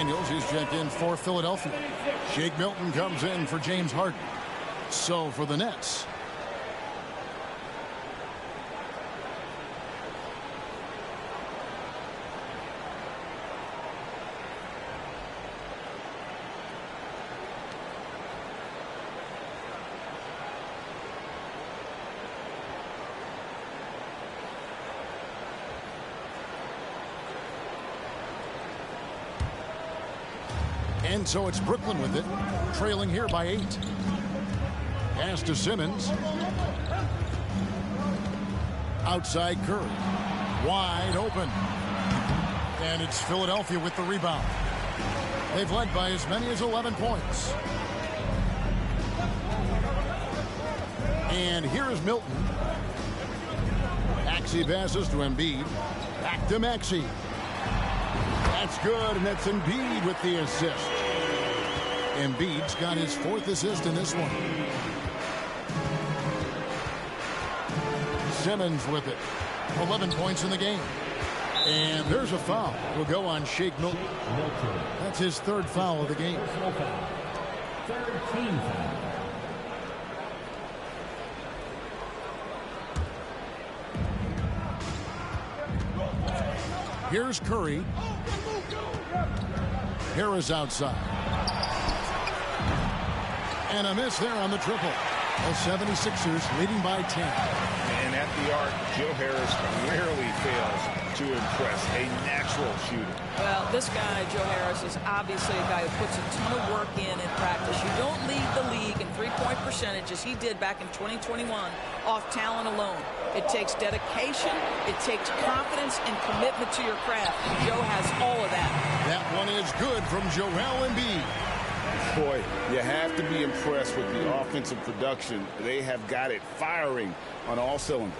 Daniels is checked in for Philadelphia. Shake Milton comes in for James Harden. So for the Nets, and so it's Brooklyn with it, trailing here by 8. Pass to Simmons. Outside Curry. Wide open. And it's Philadelphia with the rebound. They've led by as many as 11 points. And here is Milton. Maxey passes to Embiid. Back to Maxey. That's good, and that's EMBIID with the assist. Embiid's got his 4th assist in this one. Simmons with it. 11 points in the game. And there's a foul. Will go on Shake Milton. That's his 3rd foul of the game. 13 foul. Here's Curry. Harris outside. And a miss there on the triple. The 76ers leading by 10. And at the arc, Joe Harris rarely fails to impress. A natural shooter. Well, this guy, Joe Harris, is obviously a guy who puts a ton of work in practice. You don't lead the league in three-point percentage as he did back in 2021 off talent alone. It takes dedication, it takes confidence and commitment to your craft. And Joe has all of that. That one is good from Joel Embiid. Boy, you have to be impressed with the offensive production. They have got it firing on all cylinders.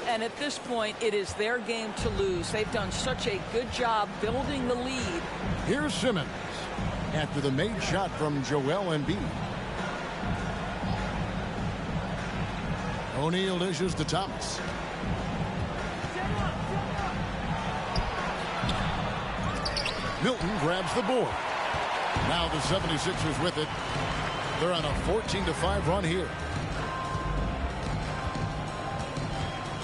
And at this point, it is their game to lose. They've done such a good job building the lead. Here's Simmons after the made shot from Joel Embiid. O'Neal dishes to Thomas. Milton grabs the board. Now the 76ers with it. They're on a 14-5 run here.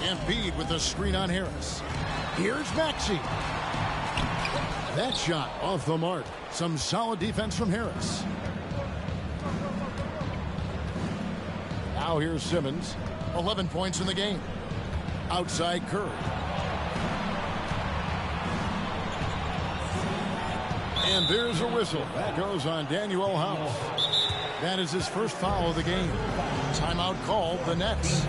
Embiid with the screen on Harris. Here's Maxey. That shot off the mark. Some solid defense from Harris. Now here's Simmons. 11 points in the game. Outside Curry. And there's a whistle. That goes on Daniel House. That is his 1st foul of the game. Timeout called the Nets.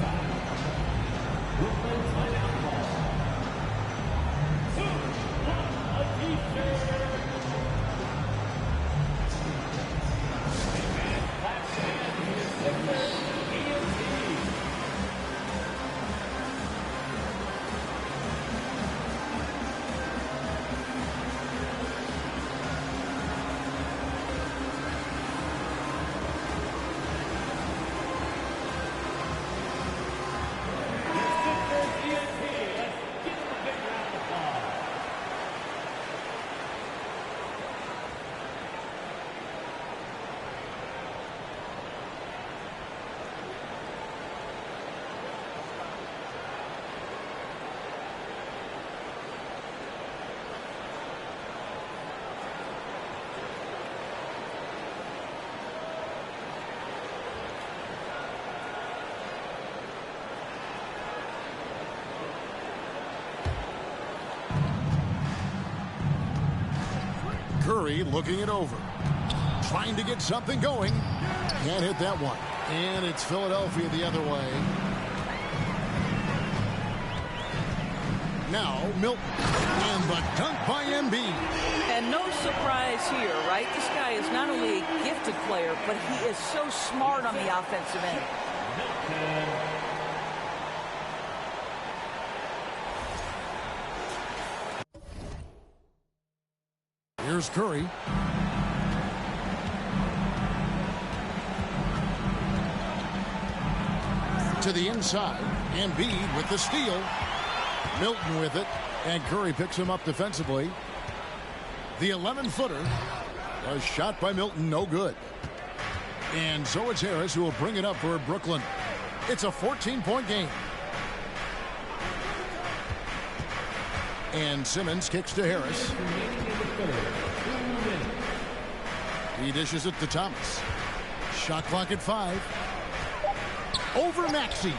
Curry looking it over. Trying to get something going. Can't hit that one. And it's Philadelphia the other way. Now Milton. And the dunk by Embiid. And no surprise here, right? This guy is not only a gifted player, but he is so smart on the offensive end. Here's Curry. To the inside. Embiid with the steal. Milton with it. And Curry picks him up defensively. The 11-footer was shot by Milton, no good. And so it's Harris who will bring it up for Brooklyn. It's a 14-point game. And Simmons kicks to Harris. He dishes it to Thomas. Shot clock at 5. Over Maxey.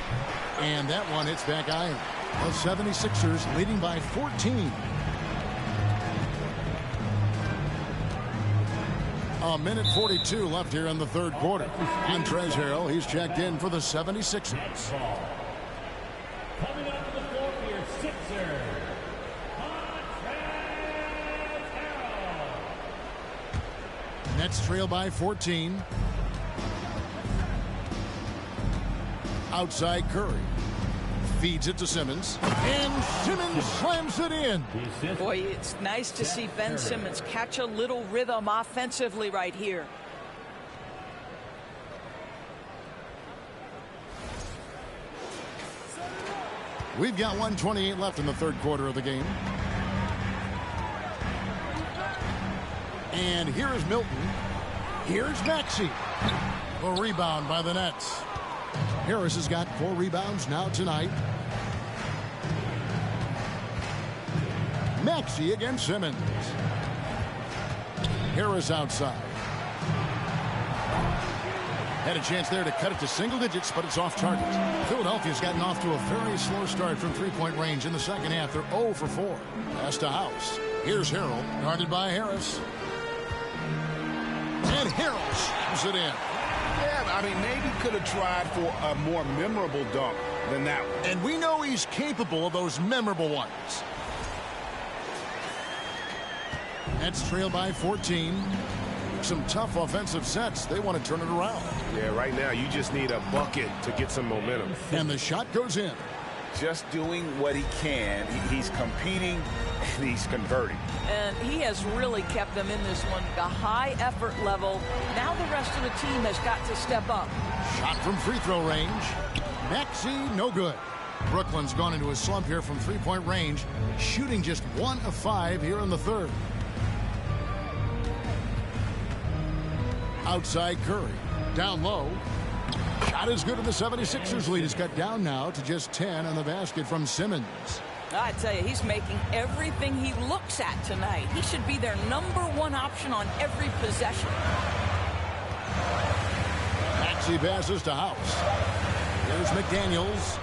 And that one hits back iron. The 76ers leading by 14. A minute 42 left here in the third quarter. Montrezl Harrell, he's checked in for the 76ers. Coming up to the floor for your Sixers, Nets trail by 14. Outside Curry. Feeds it to Simmons. And Simmons slams it in. Boy, it's nice to see Ben Simmons catch a little rhythm offensively right here. We've got 1:28 left in the third quarter of the game. And here is Milton. Here's Maxey. A rebound by the Nets. Harris has got 4 rebounds now tonight. Maxey against Simmons. Harris outside. Had a chance there to cut it to single digits, but it's off target. Philadelphia's gotten off to a very slow start from three-point range in the second half. They're 0 for 4. Pass to House. Here's Harrell, guarded by Harris. And Harrell slams it in. Yeah, I mean, maybe could have tried for a more memorable dunk than that one. And we know he's capable of those memorable ones. Nets trail by 14. Some tough offensive sets. They want to turn it around. Yeah, right now you just need a bucket to get some momentum. And the shot goes in. Just doing what he can. He's competing and he's converting. And he has really kept them in this one. The high effort level. Now the rest of the team has got to step up. Shot from free throw range. Maxey, no good. Brooklyn's gone into a slump here from three-point range, shooting just 1 of 5 here in the third. Outside Curry. Down low. Shot is good, and the 76ers lead is cut down now to just 10 on the basket from Simmons. I tell you, he's making everything he looks at tonight. He should be their #1 option on every possession. Maxey passes to House. Here's McDaniels.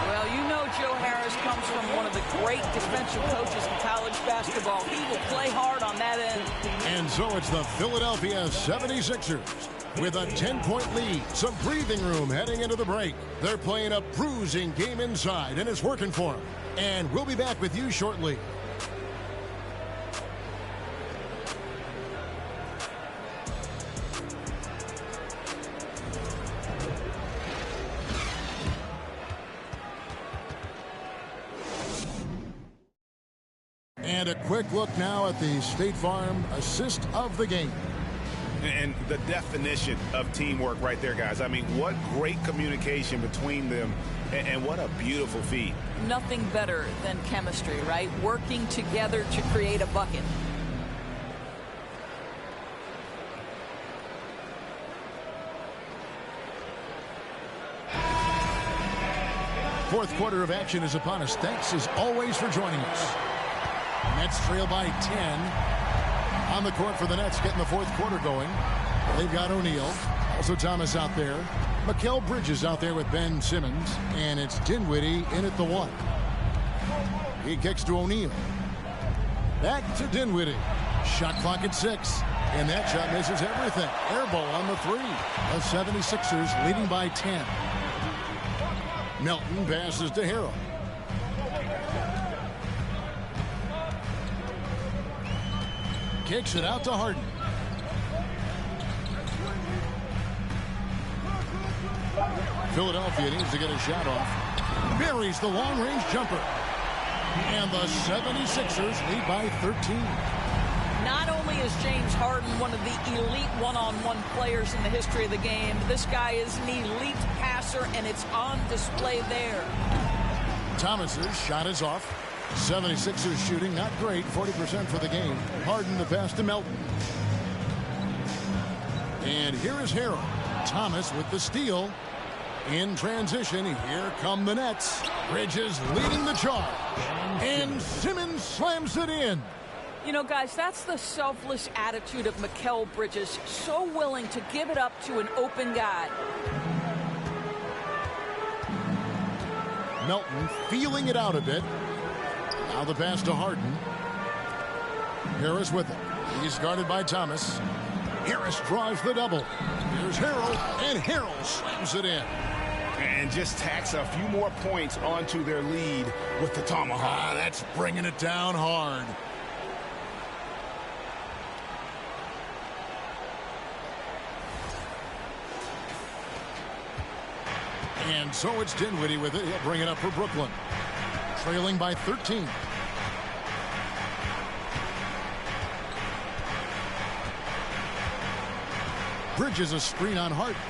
Well, you know Joe Harris comes from one of the great defensive coaches in college basketball. He will play hard on that end. And so it's the Philadelphia 76ers with a 10-point lead. Some breathing room heading into the break. They're playing a bruising game inside, and it's working for them. And we'll be back with you shortly. And a quick look now at the State Farm assist of the game. And the definition of teamwork right there, guys. I mean, what great communication between them, and what a beautiful feed. Nothing better than chemistry, right? Working together to create a bucket. Fourth quarter of action is upon us. Thanks as always for joining us. Nets trail by 10. On the court for the Nets, getting the fourth quarter going. They've got O'Neal. Also Thomas out there. Mikal Bridges out there with Ben Simmons. And it's Dinwiddie in at the 1. He kicks to O'Neal. Back to Dinwiddie. Shot clock at 6. And that shot misses everything. Air ball on the 3. The 76ers leading by 10. Melton passes to Harrell. Kicks it out to Harden. Philadelphia needs to get a shot off. Buries the long-range jumper. And the 76ers lead by 13. Not only is James Harden one of the elite one-on-one players in the history of the game, this guy is an elite passer, and it's on display there. Thomas's shot is off. 76ers shooting not great, 40% for the game. Harden the pass to Melton. And here is Harrell. Thomas with the steal. In transition, here come the Nets. Bridges leading the charge. And Simmons slams it in. You know, guys, that's the selfless attitude of Mikal Bridges. So willing to give it up to an open guy. Melton feeling it out a bit. Now the pass to Harden. Harris with it. He's guarded by Thomas. Harris drives the double. Here's Harrell, and Harrell slams it in. And just tacks a few more points onto their lead with the tomahawk. That's bringing it down hard. And so it's Dinwiddie with it. He'll bring it up for Brooklyn. Trailing by 13. Bridges a screen on Harden.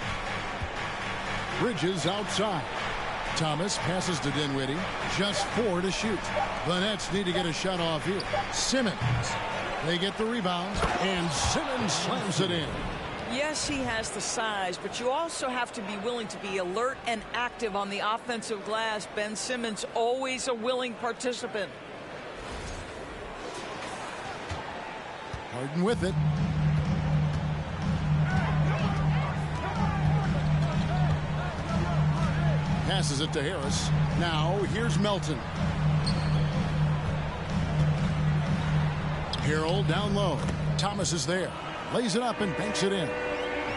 Bridges outside. Thomas passes to Dinwiddie. Just 4 to shoot. The Nets need to get a shot off here. Simmons. They get the rebound, and Simmons slams it in. Yes, he has the size, but you also have to be willing to be alert and active on the offensive glass. Ben Simmons, always a willing participant. Harden with it. Passes it to Harris. Now here's Melton. Harrell down low. Thomas is there. Lays it up and banks it in.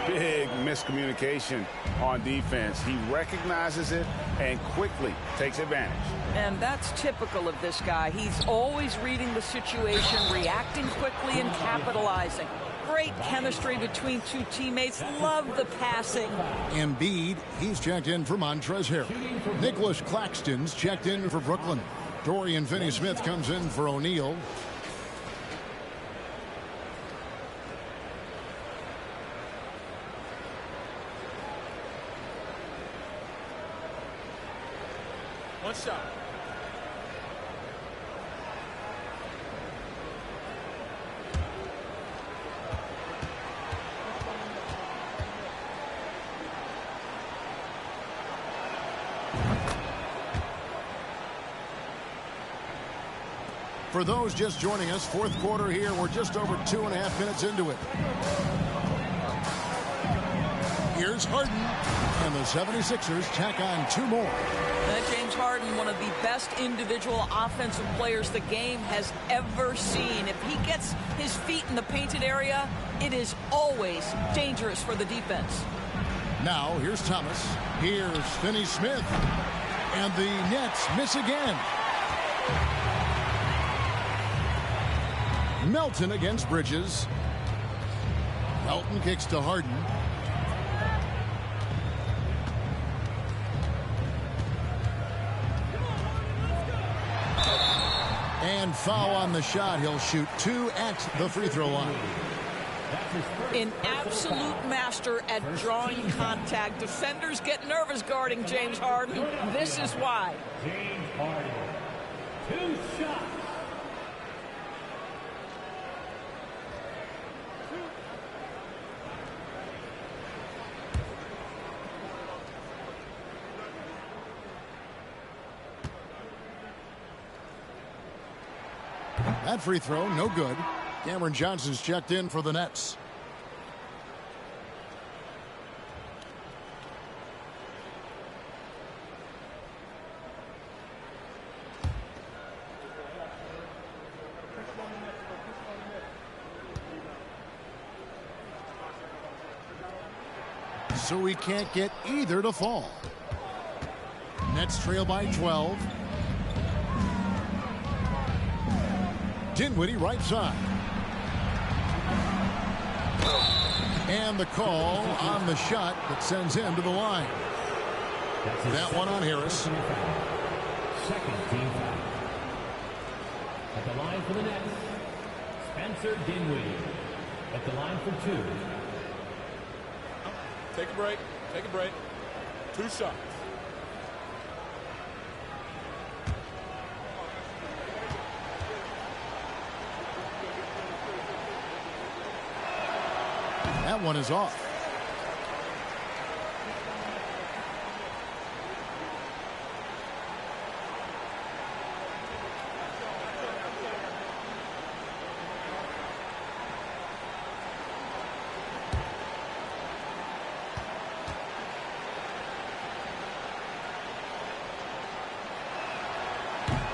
Big miscommunication on defense. He recognizes it and quickly takes advantage. And that's typical of this guy. He's always reading the situation, reacting quickly, and capitalizing. Great chemistry between two teammates. Love the passing. EMBIID, he's checked in for Montrezl Harrell. Nicholas Claxton's checked in for Brooklyn. Dorian Finney-Smith comes in for O'Neal. One shot. For those just joining us, fourth quarter here. We're just over 2.5 minutes into it. Here's Harden, and the 76ers tack on 2 more. James Harden, one of the best individual offensive players the game has ever seen. If he gets his feet in the painted area, it is always dangerous for the defense. Now, here's Thomas. Here's Finney-Smith. And the Nets miss again. Melton against Bridges. Melton kicks to Harden. And foul on the shot. He'll shoot 2 at the free throw line. An absolute master at drawing contact. Defenders get nervous guarding James Harden. This is why. James Harden. 2 shots. That free throw, no good. Cameron Johnson's checked in for the Nets. So we can't get either to fall. Nets trail by 12. Dinwiddie right side. And the call on the shot that sends him to the line. That one on Harris. Second team foul. At the line for the Nets, Spencer Dinwiddie. At the line for 2. Take a break. Take a break. 2 shots. That one is off.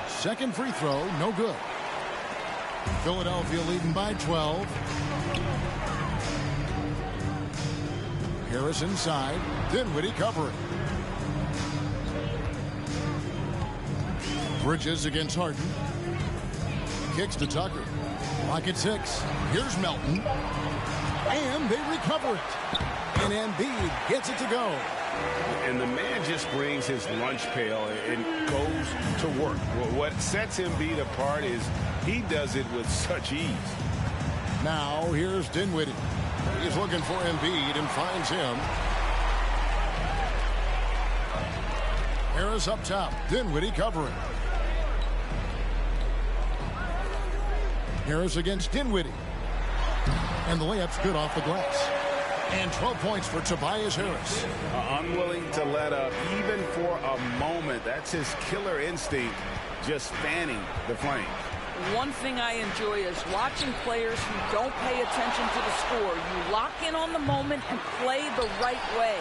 Second free throw, no good. Philadelphia leading by 12. Harris inside. Dinwiddie covering. Bridges against Harden. Kicks to Tucker. Lock at 6. Here's Melton. And they recover it. And EMBIID gets it to go. And the man just brings his lunch pail and goes to work. What sets EMBIID apart is he does it with such ease. Now here's Dinwiddie. He's looking for EMBIID and finds him. Harris up top. Dinwiddie covering. Harris against Dinwiddie. And the layup's good off the glass. And 12 points for Tobias Harris. Unwilling to let up even for a moment. That's his killer instinct, just fanning the flame. One thing I enjoy is watching players who don't pay attention to the score. You lock in on the moment and play the right way.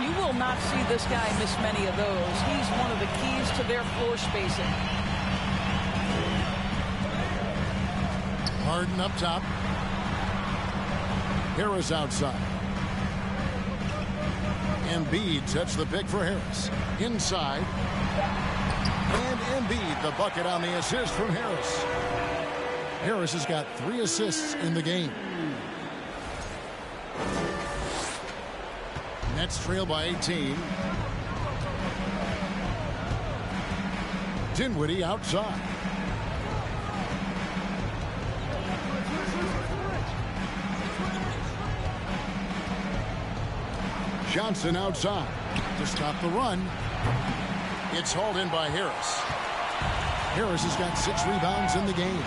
You will not see this guy miss many of those. He's one of the keys to their floor spacing. Harden up top. Harris outside. EMBIID sets the pick for Harris. Inside. And EMBIID the bucket on the assist from Harris. Harris has got 3 assists in the game. Nets trail by 18. Dinwiddie outside. Johnson outside to stop the run. It's hauled in by Harris. Harris has got 6 rebounds in the game.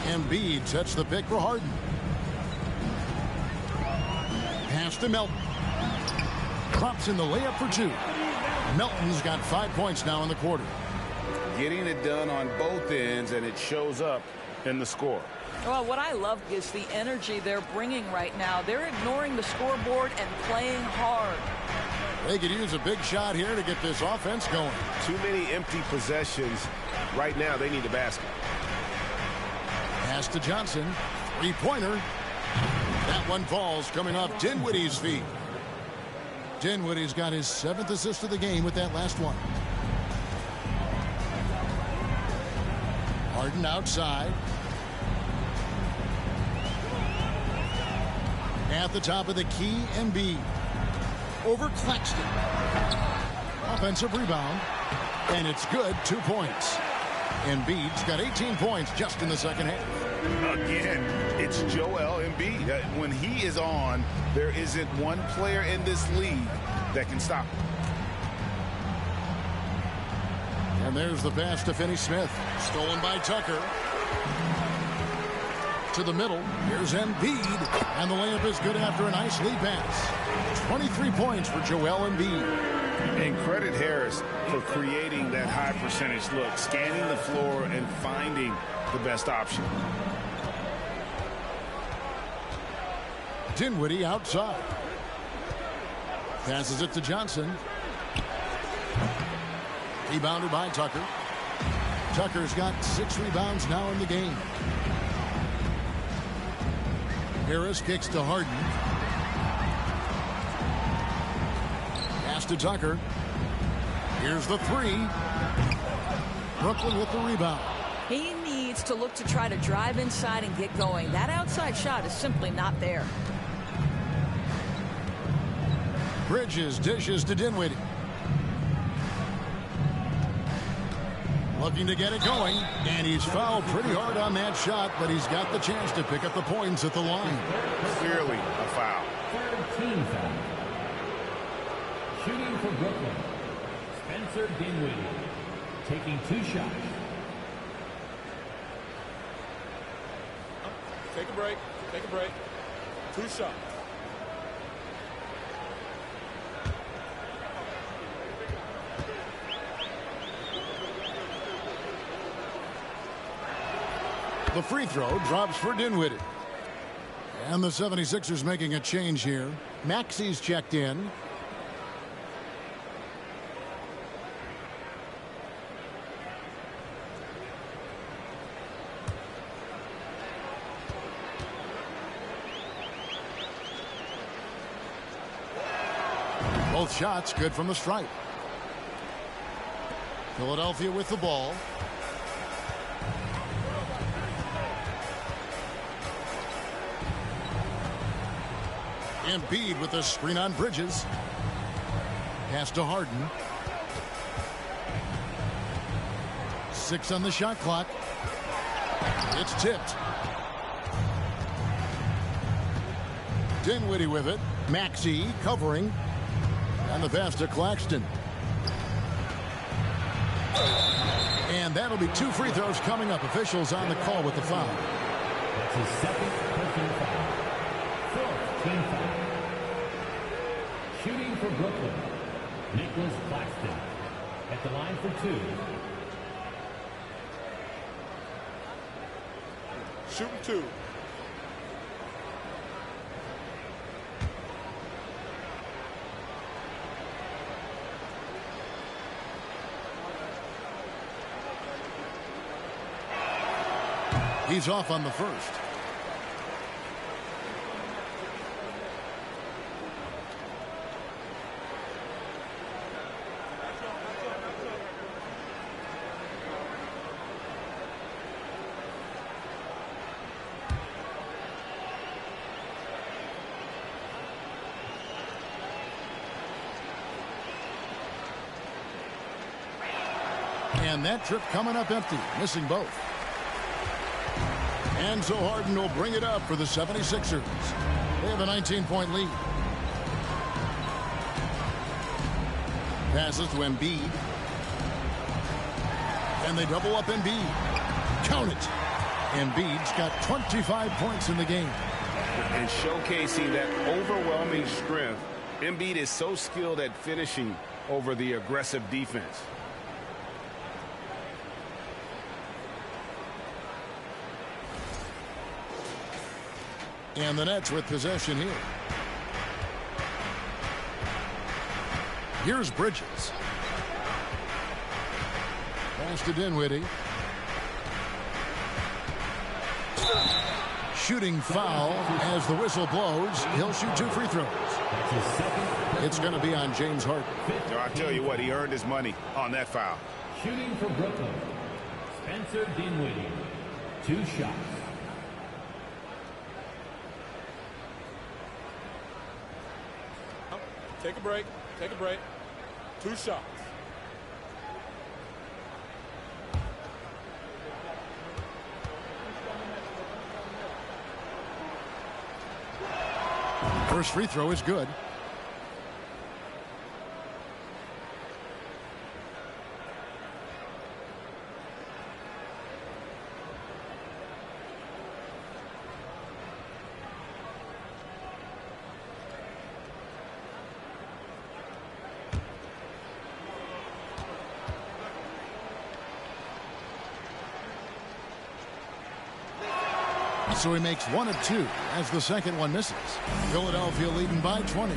EMBIID sets the pick for Harden. Pass to Melton. Drops in the layup for 2. Melton's got 5 points now in the quarter. Getting it done on both ends, and it shows up in the score. Well, what I love is the energy they're bringing right now. They're ignoring the scoreboard and playing hard. They could use a big shot here to get this offense going. Too many empty possessions. Right now, they need the basket. Pass to Johnson. 3-pointer. That one falls coming off Dinwiddie's feet. Dinwiddie's got his 7th assist of the game with that last one. Harden outside. At the top of the key, EMBIID. Over Claxton. Offensive rebound. And it's good. 2 points. EMBIID's got 18 points just in the second half. Again, it's Joel EMBIID. When he is on, there isn't one player in this league that can stop him. And there's the pass to Finney-Smith. Stolen by Tucker. To the middle. Here's EMBIID. And the layup is good after a nice lead pass. 23 points for Joel EMBIID. And credit Harris for creating that high percentage look, scanning the floor and finding the best option. Dinwiddie outside. Passes it to Johnson. Rebounded by Tucker. Tucker's got 6 rebounds now in the game. Harris kicks to Harden. Pass to Tucker. Here's the 3. Brooklyn with the rebound. He needs to look to try to drive inside and get going. That outside shot is simply not there. Bridges dishes to Dinwiddie. Looking to get it going, and he's fouled pretty hard on that shot, but he's got the chance to pick up the points at the line. Clearly a foul. Third team foul. Shooting for Brooklyn, Spencer Dinwiddie, taking 2 shots. Take a break. Take a break. 2 shots. The free throw drops for Dinwiddie. And the 76ers making a change here. Maxey's checked in. Both shots good from the stripe. Philadelphia with the ball. EMBIID with the screen on Bridges. Pass to Harden. 6 on the shot clock. It's tipped. Dinwiddie with it. Maxey covering. And the pass to Claxton. And that'll be 2 free throws coming up. Officials on the call with the foul. That's his second personal foul. 4th team foul. Shooting for Brooklyn, Nicholas Claxton at the line for 2. Shooting 2. He's off on the first. And that trip coming up empty, missing both. And so Harden will bring it up for the 76ers. They have a 19-point lead. Passes to EMBIID. And they double up EMBIID. Count it. EMBIID's got 25 points in the game. And showcasing that overwhelming strength, EMBIID is so skilled at finishing over the aggressive defense. And the Nets with possession here. Here's Bridges. Pass to Dinwiddie. Shooting foul as the whistle blows. He'll shoot 2 free throws. It's going to be on James Harden. I tell you what, he earned his money on that foul. Shooting for Brooklyn, Spencer Dinwiddie. 2 shots. Take a break. Take a break. 2 shots. First free throw is good. So he makes 1 of 2 as the second one misses. Philadelphia leading by 20.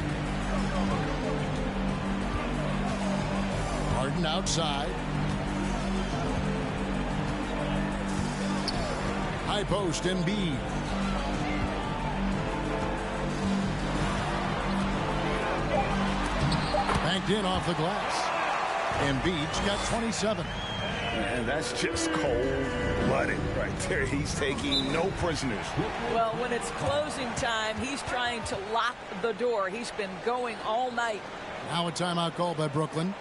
Harden outside. High post, EMBIID. Banked in off the glass. EMBIID's got 27. And that's just cold-blooded right there. He's taking no prisoners. Well, when it's closing time, he's trying to lock the door. He's been going all night. Now a timeout call by Brooklyn.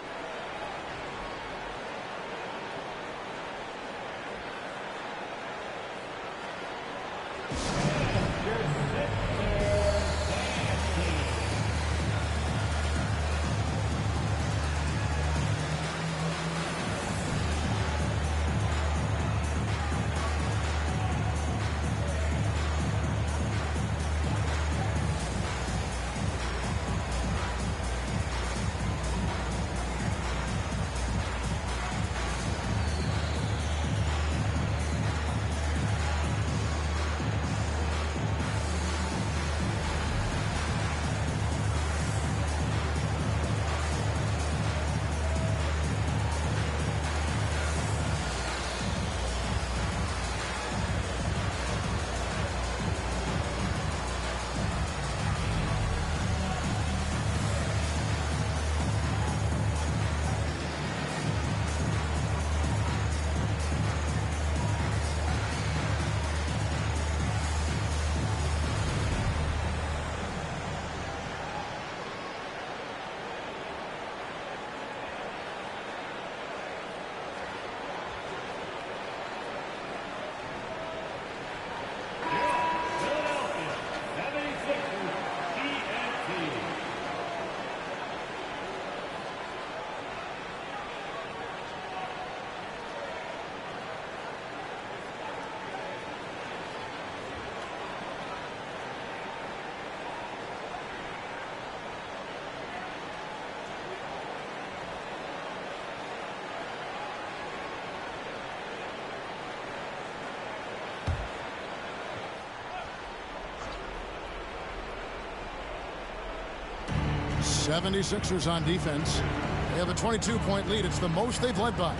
76ers on defense. They have a 22-point lead. It's the most they've led by.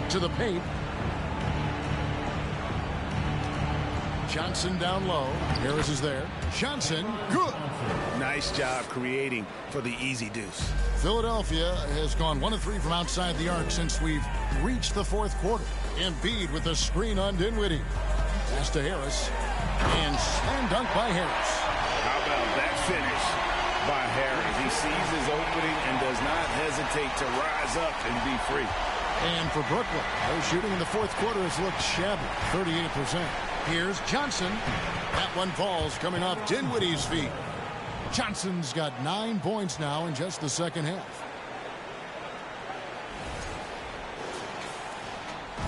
To the paint. Johnson down low. Harris is there. Johnson, good. Nice job creating for the easy deuce. Philadelphia has gone 1 of 3 from outside the arc since we've reached the fourth quarter. EMBIID with the screen on Dinwiddie. Pass to Harris. And slam dunk by Harris. How about that finish by Harris? He sees his opening and does not hesitate to rise up and be free. And for Brooklyn, their shooting in the fourth quarter has looked shabby, 38%. Here's Johnson. That one falls coming off Dinwiddie's feet. Johnson's got 9 points now in just the second half.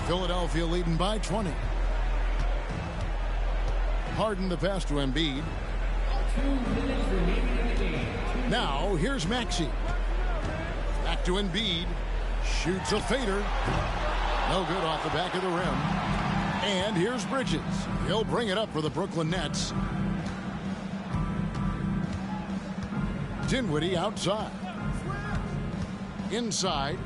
Philadelphia leading by 20. Harden the pass to Embiid. 2 minutes remaining in the game. Now here's Maxey. Back to Embiid. Shoots a fader. No good off the back of the rim. And here's Bridges. He'll bring it up for the Brooklyn Nets. Dinwiddie outside. Inside.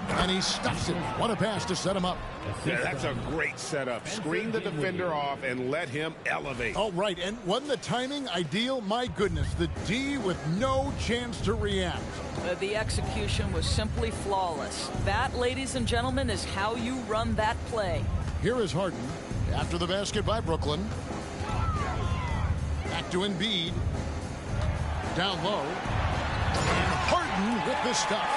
And he stuffs it. What a pass to set him up. Yeah, that's a great setup. Screen the defender off and let him elevate. Oh, right. And wasn't the timing ideal? My goodness. The D with no chance to react. The execution was simply flawless. That, ladies and gentlemen, is how you run that play. Here is Harden after the basket by Brooklyn. Back to Embiid. Down low. And Harden with the stuff.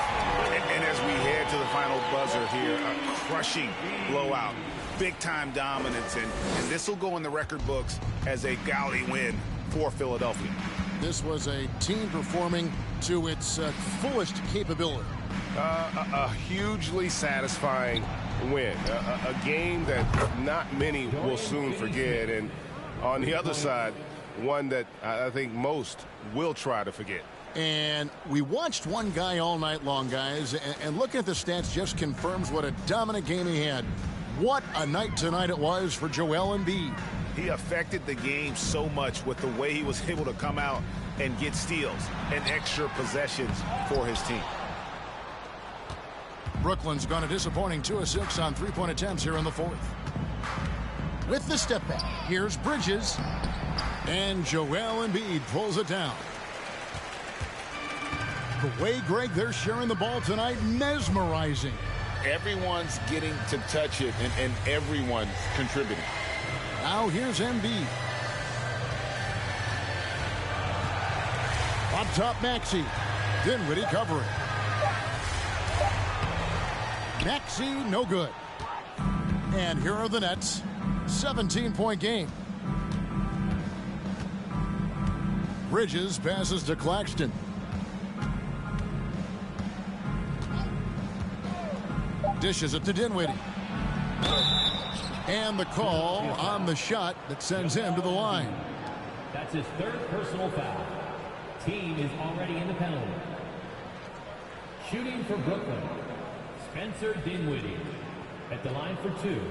And as we head to the final buzzer here, a crushing blowout. Big-time dominance. And this will go in the record books as a gaudy win for Philadelphia. This was a team performing to its fullest capability. A hugely satisfying win. A game that not many will soon forget. And on the other side, one that I think most will try to forget. And we watched one guy all night long, guys, and looking at the stats just confirms what a dominant game he had. What a night tonight it was for Joel Embiid. He affected the game so much with the way he was able to come out and get steals and extra possessions for his team. Brooklyn's gone a disappointing 2 of 6 on 3-point attempts here in the fourth. With the step back, here's Bridges. And Joel Embiid pulls it down. The way, Greg, they're sharing the ball tonight, mesmerizing. Everyone's getting to touch it, and everyone's contributing. Now here's Embiid. Up top, Maxey. Dinwiddie covering. Maxey, no good. And here are the Nets. 17-point game. Bridges passes to Claxton. Dishes it to Dinwiddie. And the call on the shot that sends him to the line. That's his 3rd personal foul. Team is already in the penalty. Shooting for Brooklyn, Spencer Dinwiddie at the line for 2.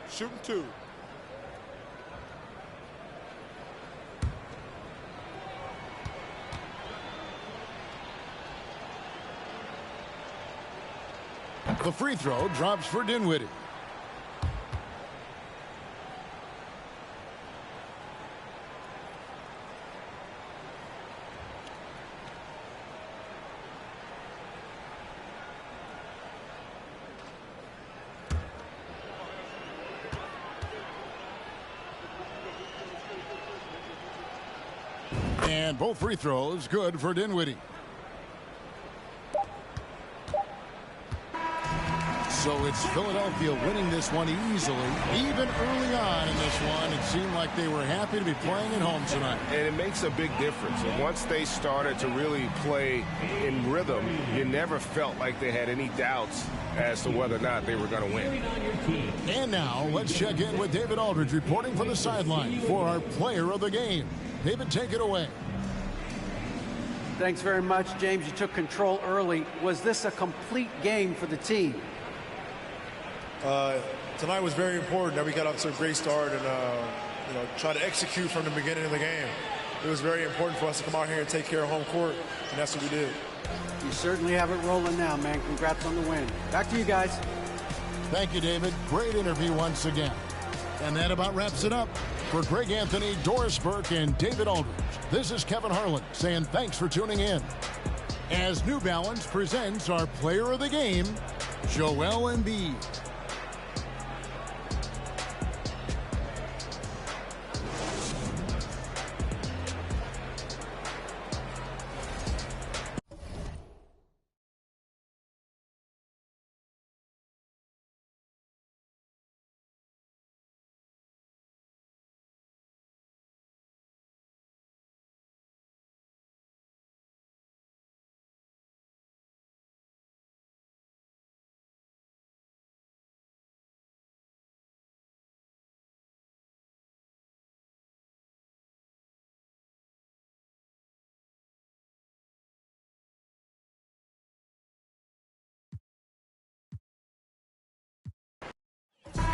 Shooting 2. The free throw drops for Dinwiddie. And both free throws good for Dinwiddie. So it's Philadelphia winning this one easily. Even early on in this one, it seemed like they were happy to be playing at home tonight. And it makes a big difference. And once they started to really play in rhythm, you never felt like they had any doubts as to whether or not they were going to win. And now let's check in with David Aldridge reporting from the sideline for our player of the game. David, take it away. Thanks very much, James. You took control early. Was this a complete game for the team? Tonight was very important that we got off to a great start and try to execute from the beginning of the game. It was very important for us to come out here and take care of home court, and that's what we did. You certainly have it rolling now, man. Congrats on the win. Back to you guys. Thank you, David. Great interview once again. And that about wraps it up. For Greg Anthony, Doris Burke, and David Aldridge, this is Kevin Harlan saying thanks for tuning in. As New Balance presents our player of the game, Joel Embiid.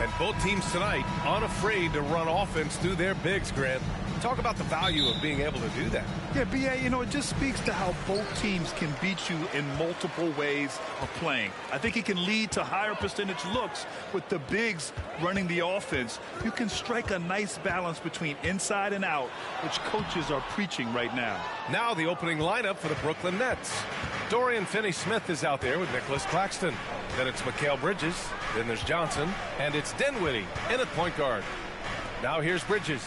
And both teams tonight unafraid to run offense through their bigs, Grant. Talk about the value of being able to do that. Yeah, B.A., it just speaks to how both teams can beat you in multiple ways of playing. I think it can lead to higher percentage looks with the bigs running the offense. You can strike a nice balance between inside and out, which coaches are preaching right now. Now the opening lineup for the Brooklyn Nets. Dorian Finney-Smith is out there with Nicholas Claxton. Then it's Mikal Bridges. Then there's Johnson. And it's Dinwiddie in at point guard. Now here's Bridges.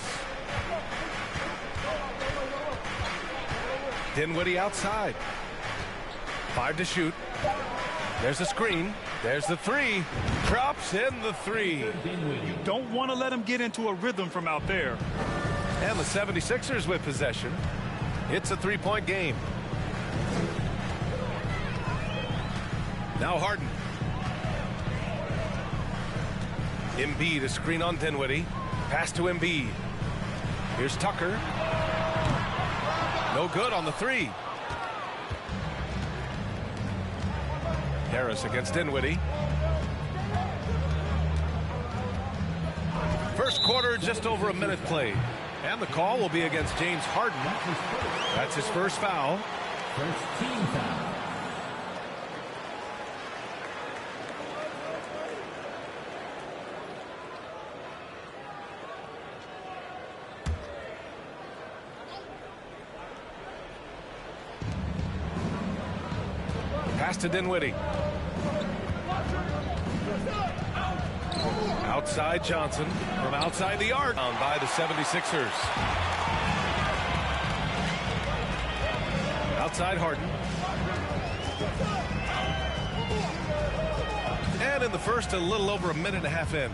Dinwiddie outside. 5 to shoot. There's a screen. There's the three. Drops in the three. You don't want to let him get into a rhythm from out there. And the 76ers with possession. It's a three-point game. Now Harden. Embiid, a screen on Dinwiddie. Pass to Embiid. Here's Tucker. No good on the three. Harris against Dinwiddie. First quarter, just over a minute played. And the call will be against James Harden. That's his first foul. First team foul. Pass to Dinwiddie. Outside Johnson from outside the arc. Down by the 76ers. Outside Harden. And in the first, a little over a minute and a half in.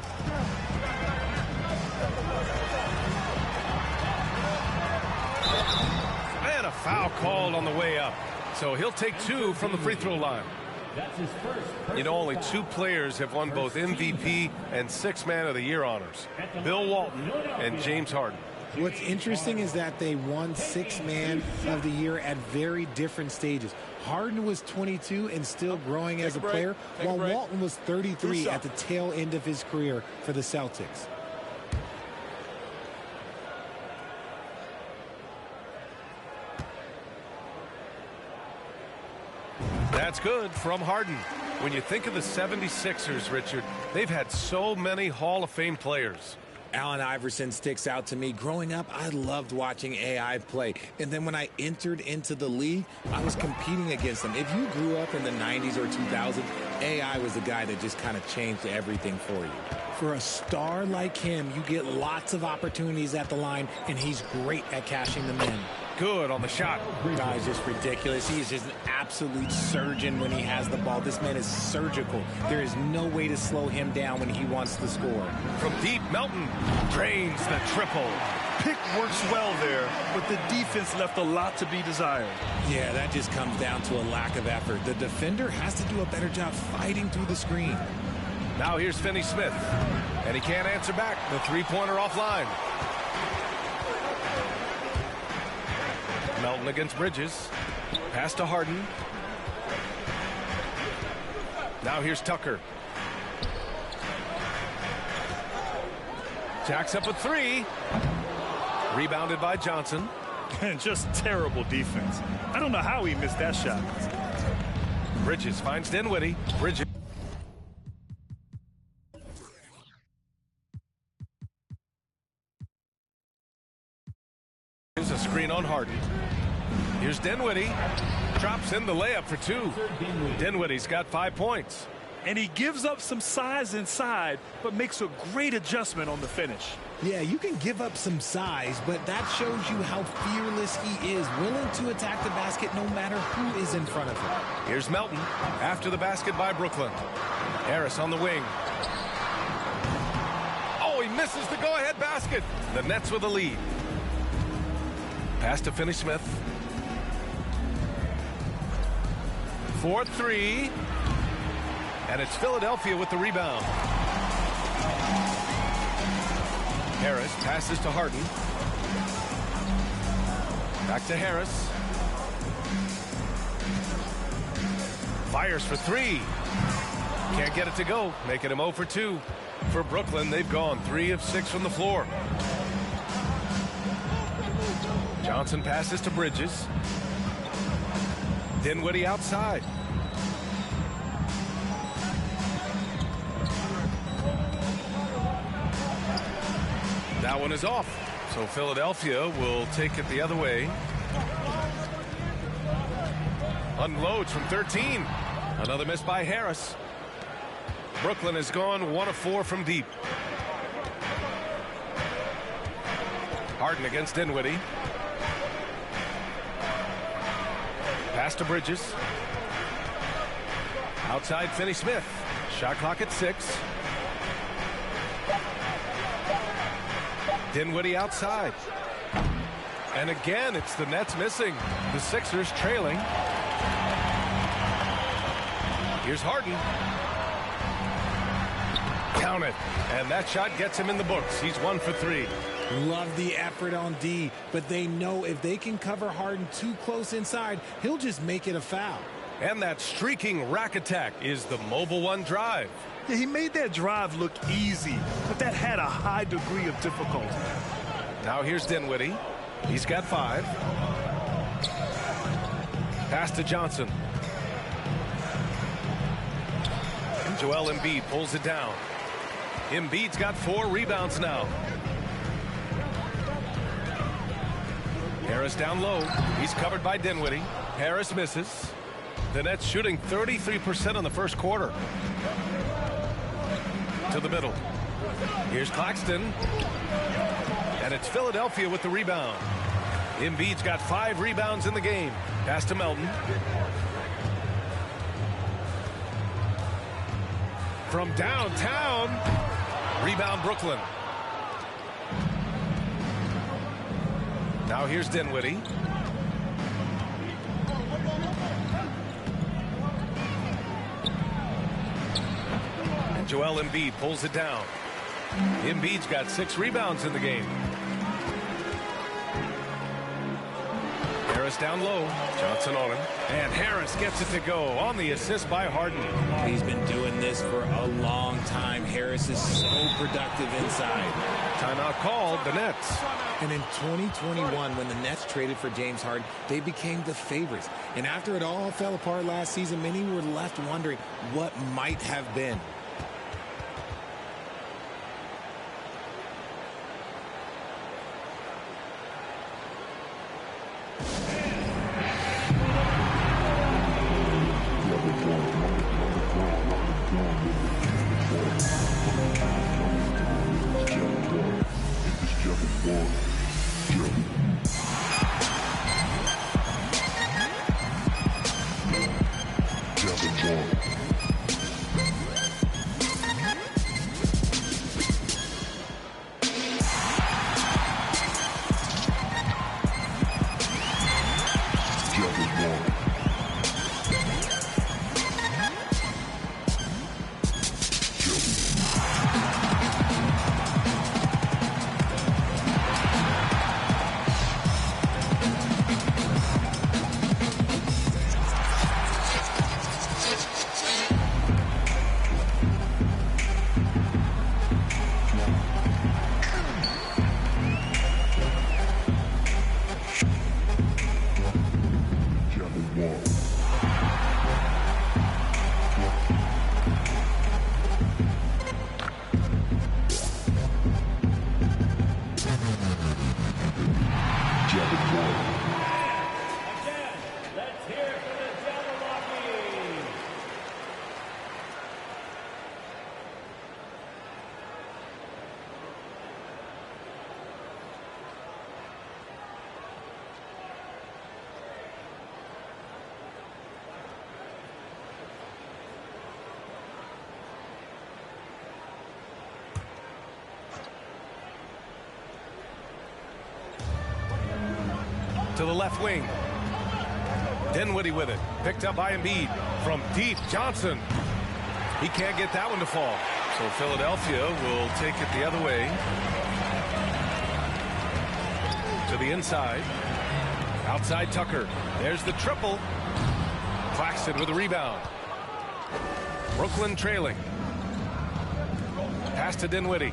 And a foul called on the way up. So he'll take 2 from the free throw line. That's his first. Only 2 players have won both MVP and Sixth Man of the Year honors. Bill Walton and James Harden. What's interesting is that they won Sixth Man of the Year at very different stages. Harden was 22 and still growing as a player, while Walton was 33 at the tail end of his career for the Celtics. That's good from Harden. When you think of the 76ers, Richard, they've had so many Hall of Fame players. Allen Iverson sticks out to me. Growing up, I loved watching AI play. And then when I entered into the league, I was competing against them. If you grew up in the 90s or 2000s, AI was the guy that just kind of changed everything for you. For a star like him, you get lots of opportunities at the line, and he's great at cashing them in. Good on the shot. Guy's just ridiculous. He is just an absolute surgeon when he has the ball. This man is surgical. There is no way to slow him down when he wants to score. From deep, Melton drains the triple. Pick works well there, but the defense left a lot to be desired. Yeah, that just comes down to a lack of effort. The defender has to do a better job fighting through the screen. Now here's Finney-Smith, and he can't answer back. The three-pointer offline. Melton against Bridges. Pass to Harden. Now here's Tucker. Jacks up a three. Rebounded by Johnson. And just terrible defense. I don't know how he missed that shot. Bridges finds Dinwiddie. Bridges. Here's a screen on Harden. Here's Dinwiddie. Drops in the layup for two. Dinwiddie's got 5 points. And he gives up some size inside, but makes a great adjustment on the finish. Yeah, you can give up some size, but that shows you how fearless he is, willing to attack the basket no matter who is in front of him. Here's Melton after the basket by Brooklyn. Harris on the wing. Oh, he misses the go-ahead basket. The Nets with the lead. Pass to Finney-Smith. 4-3. And it's Philadelphia with the rebound. Harris passes to Harden. Back to Harris. Fires for three. Can't get it to go. Making him 0 for 2. For Brooklyn, they've gone 3 of 6 from the floor. Johnson passes to Bridges. Dinwiddie outside. That one is off. So Philadelphia will take it the other way. Unloads from 13. Another miss by Harris. Brooklyn has gone 1 of 4 from deep. Harden against Dinwiddie. Pass to Bridges. Outside Finney-Smith. Shot clock at 6. Dinwiddie outside. And again, it's the Nets missing. The Sixers trailing. Here's Harden. Count it. And that shot gets him in the books. He's 1 for 3. Love the effort on D, but they know if they can cover Harden too close inside, he'll just make it a foul. And that streaking rack attack is the Mobile One drive. Yeah, he made that drive look easy, but that had a high degree of difficulty. Now here's Dinwiddie. He's got 5. Pass to Johnson. And Joel Embiid pulls it down. Embiid's got 4 rebounds now. Harris down low. He's covered by Dinwiddie. Harris misses. The Nets shooting 33% in the first quarter. To the middle. Here's Claxton. And it's Philadelphia with the rebound. Embiid's got 5 rebounds in the game. Pass to Melton. From downtown. Rebound Brooklyn. Now here's Dinwiddie. And Joel Embiid pulls it down. Embiid's got 6 rebounds in the game. Harris down low. Johnson on him. And Harris gets it to go on the assist by Harden. He's been doing this for a long time. Harris is so productive inside. Timeout called, the Nets. And in 2021, when the Nets traded for James Harden, they became the favorites. And after it all fell apart last season, many were left wondering what might have been. to the left wing. Dinwiddie with it. Picked up by Embiid. From deep, Johnson. He can't get that one to fall. So Philadelphia will take it the other way. To the inside. Outside Tucker. There's the triple. Claxton with a rebound. Brooklyn trailing. Pass to Dinwiddie.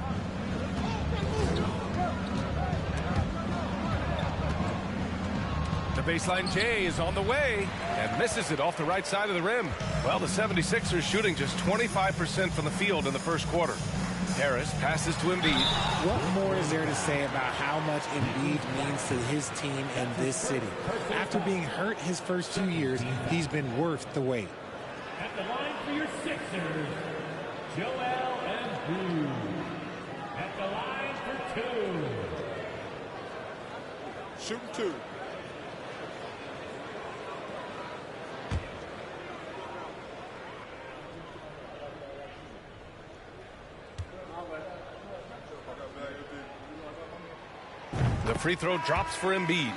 The baseline J is on the way and misses it off the right side of the rim. Well, the 76ers shooting just 25% from the field in the first quarter. Harris passes to Embiid. What more is there to say about how much Embiid means to his team and this city? After being hurt his first 2 years, he's been worth the wait. At the line for your Sixers, Joel Embiid. At the line for 2. Shooting 2. The free throw drops for Embiid.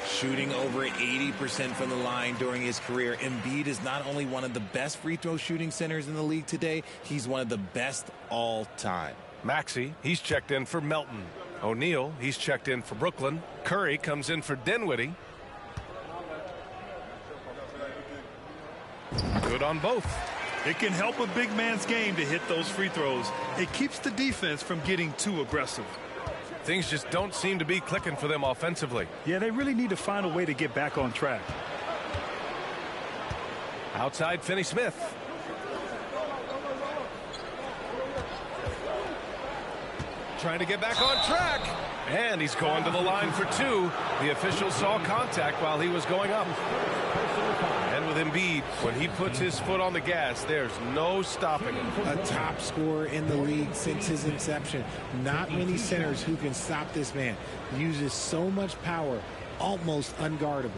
Shooting over 80% from the line during his career, Embiid is not only one of the best free throw shooting centers in the league today, he's one of the best all time. Maxey, he's checked in for Melton. O'Neal, he's checked in for Brooklyn. Curry comes in for Dinwiddie. Good on both. It can help a big man's game to hit those free throws. It keeps the defense from getting too aggressive. Things just don't seem to be clicking for them offensively. Yeah, they really need to find a way to get back on track. Outside Finney-Smith. Trying to get back on track. And he's going to the line for 2. The official saw contact while he was going up. And with Embiid, when he puts his foot on the gas, there's no stopping him. A top scorer in the league since his inception. Not many centers who can stop this man. Uses so much power, almost unguardable.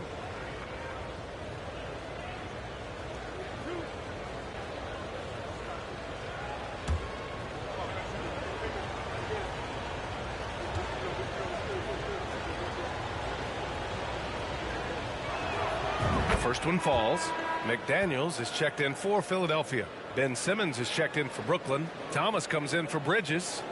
First one falls. McDaniels is checked in for Philadelphia. Ben Simmons is checked in for Brooklyn. Thomas comes in for Bridges.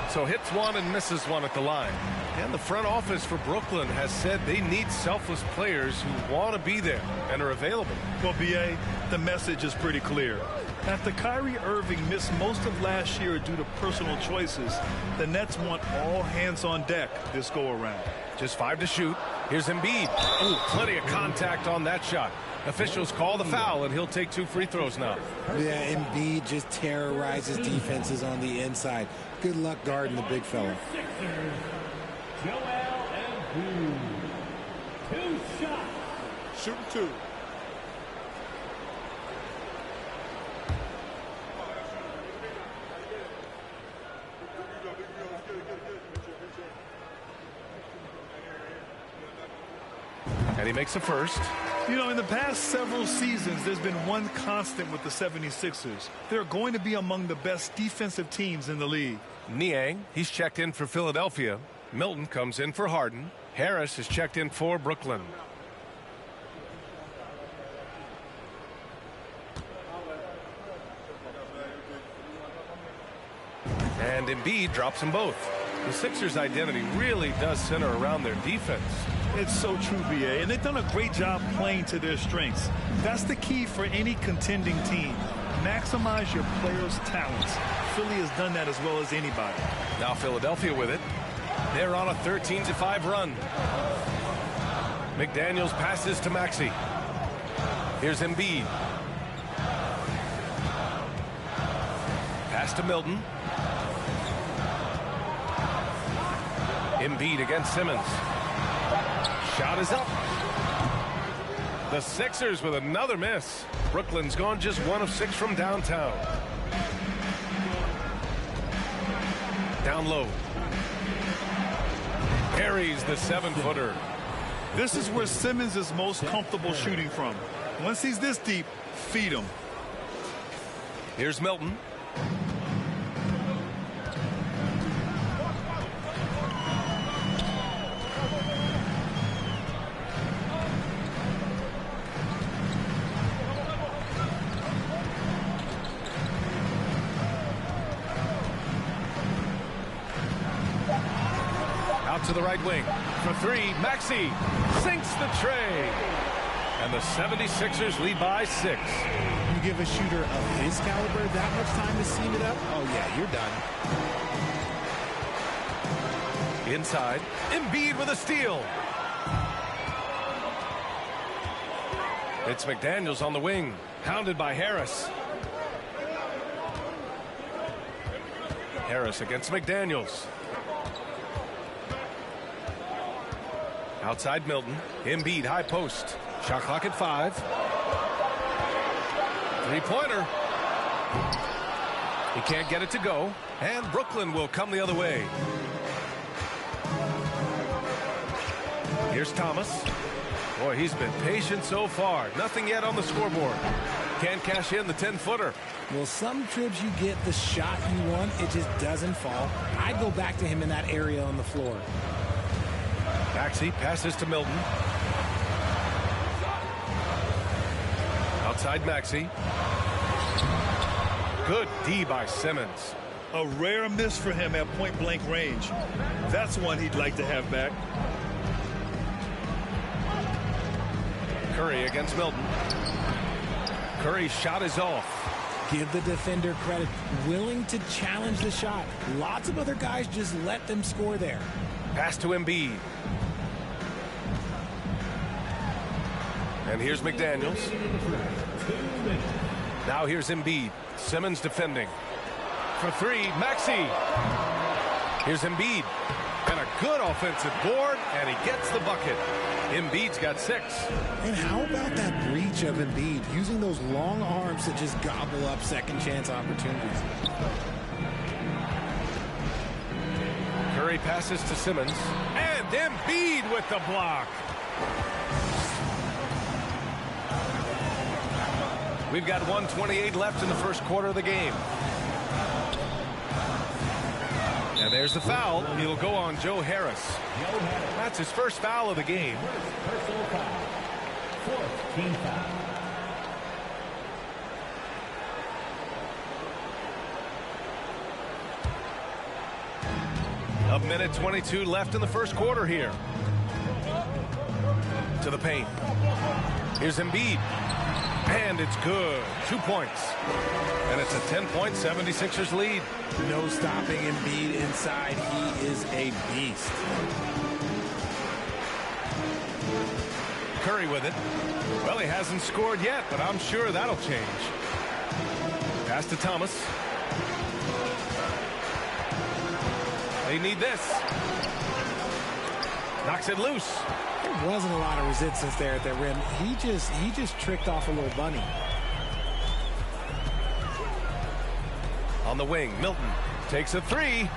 So hits one and misses one at the line. And the front office for Brooklyn has said they need selfless players who want to be there and are available. Well, B.A., the message is pretty clear. After Kyrie Irving missed most of last year due to personal choices, the Nets want all hands on deck this go-around. Just 5 to shoot. Here's Embiid. Ooh, plenty of contact on that shot. Officials call the foul, and he'll take 2 free throws now. Yeah, Embiid just terrorizes defenses on the inside. Good luck guarding the big fella. Sixers, Joel Embiid. 2 shots. Shooting 2. And he makes the first. You know, in the past several seasons, there's been one constant with the 76ers. They're going to be among the best defensive teams in the league. Niang, he's checked in for Philadelphia. Milton comes in for Harden. Harris is checked in for Brooklyn. And Embiid drops them both. The Sixers' identity really does center around their defense. It's so true, B.A., and they've done a great job playing to their strengths. That's the key for any contending team. Maximize your players' talents. Philly has done that as well as anybody. Now Philadelphia with it. They're on a 13-5 run. McDaniels passes to Maxey. Here's Embiid. Pass to Milton. Embiid against Simmons. Shot is up. The Sixers with another miss. Brooklyn's gone just 1 of 6 from downtown. Down low. Carries the 7-footer. This is where Simmons is most comfortable shooting from. Once he's this deep, feed him. Here's Milton. Out to the right wing. For three, Maxey sinks the tray. And the 76ers lead by 6. You give a shooter of his caliber that much time to seam it up? Oh, yeah, you're done. Inside, EMBIID with a steal. It's McDaniels on the wing, hounded by Harris. Harris against McDaniels. Outside Milton. EMBIID high post. Shot clock at 5. Three-pointer. He can't get it to go. And Brooklyn will come the other way. Here's Thomas. Boy, he's been patient so far. Nothing yet on the scoreboard. Can't cash in the 10-footer. Well, some trips you get the shot you want. It just doesn't fall. I'd go back to him in that area on the floor. Maxey passes to Milton. Outside Maxey. Good D by Simmons. A rare miss for him at point-blank range. That's one he'd like to have back. Curry against Milton. Curry's shot is off. Give the defender credit. Willing to challenge the shot. Lots of other guys just let them score there. Pass to EMBIID. And here's McDaniels. Now here's EMBIID. Simmons defending. For three, Maxey. Here's EMBIID. And a good offensive board, and he gets the bucket. EMBIID's got 6. And how about that reach of EMBIID, using those long arms to just gobble up second chance opportunities? Curry passes to Simmons. And EMBIID with the block. We've got 1:28 left in the first quarter of the game. And there's the foul. It'll go on Joe Harris. That's his first foul of the game. Personal foul. 4th team foul. A minute 22 left in the first quarter here. To the paint. Here's EMBIID. And it's good. 2 points. And it's a 10-point 76ers lead. No stopping EMBIID inside. He is a beast. Curry with it. Well, he hasn't scored yet, but I'm sure that'll change. Pass to Thomas. They need this. Knocks it loose. There wasn't a lot of resistance there at the rim. He just tricked off a little bunny. On the wing, Milton takes a 3.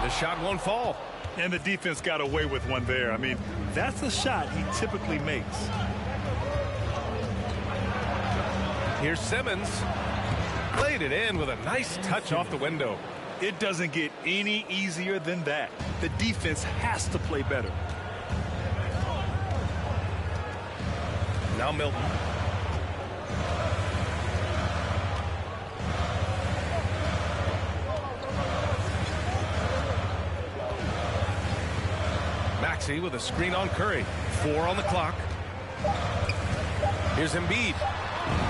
The shot won't fall. And the defense got away with one there. I mean, that's the shot he typically makes. Here's Simmons. Played it in with a nice touch off the window. It doesn't get any easier than that. The defense has to play better. Now Milton. Maxey with a screen on Curry. 4 on the clock. Here's EMBIID.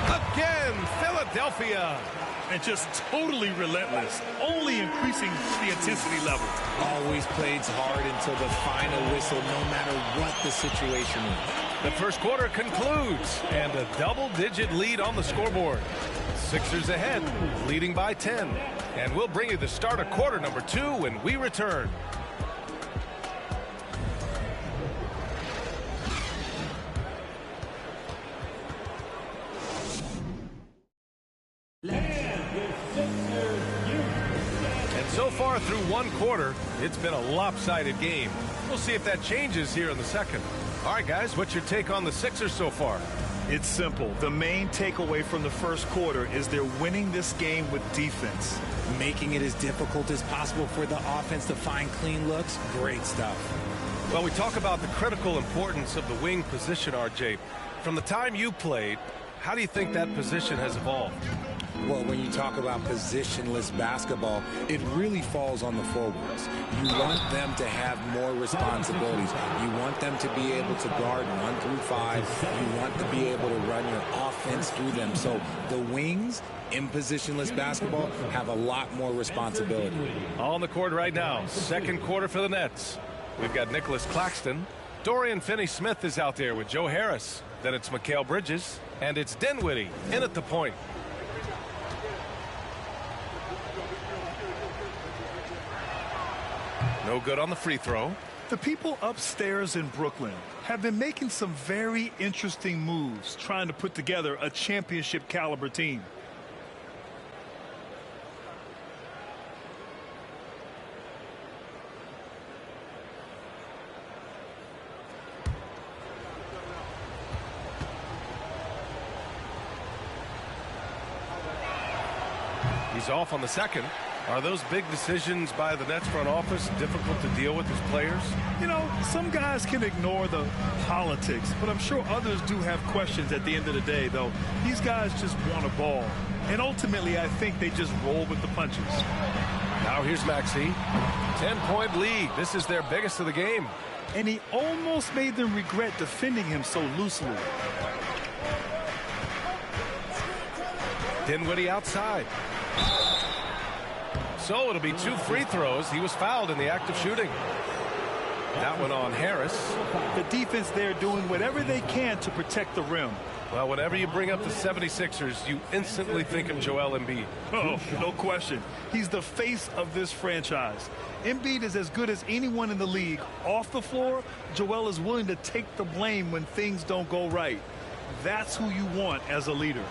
Again, Philadelphia. And just totally relentless, only increasing the intensity level. Always plays hard until the final whistle, no matter what the situation is. The first quarter concludes, and a double-digit lead on the scoreboard. Sixers ahead, leading by 10. And we'll bring you the start of quarter number 2 when we return. through one quarter, it's been a lopsided game. We'll see if that changes here in the second. All right, guys, what's your take on the Sixers so far? It's simple. The main takeaway from the first quarter is they're winning this game with defense. Making it as difficult as possible for the offense to find clean looks. Great stuff. Well, we talk about the critical importance of the wing position, RJ. From the time you played, how do you think that position has evolved? Well, when you talk about positionless basketball, it really falls on the forwards. You want them to have more responsibilities. You want them to be able to guard 1 through 5. You want to be able to run your offense through them. So the wings in positionless basketball have a lot more responsibility. On the court right now, second quarter for the Nets. We've got Nicholas Claxton. Dorian Finney-Smith is out there with Joe Harris. Then it's Mikal Bridges. And it's Dinwiddie in at the point. No good on the free throw. The people upstairs in Brooklyn have been making some very interesting moves trying to put together a championship caliber team. He's off on the second. Are those big decisions by the Nets front office difficult to deal with as players? You know, some guys can ignore the politics, but I'm sure others do have questions at the end of the day, though. These guys just want a ball. And ultimately, I think they just roll with the punches. Now here's Maxey. 10-point lead. This is their biggest of the game. And he almost made them regret defending him so loosely. Dinwiddie outside. So it'll be 2 free throws. He was fouled in the act of shooting. That one on Harris. The defense there doing whatever they can to protect the rim. Well, whenever you bring up the 76ers, you instantly think of Joel Embiid. Oh, no question. He's the face of this franchise. Embiid is as good as anyone in the league. Off the floor, Joel is willing to take the blame when things don't go right. That's who you want as a leader.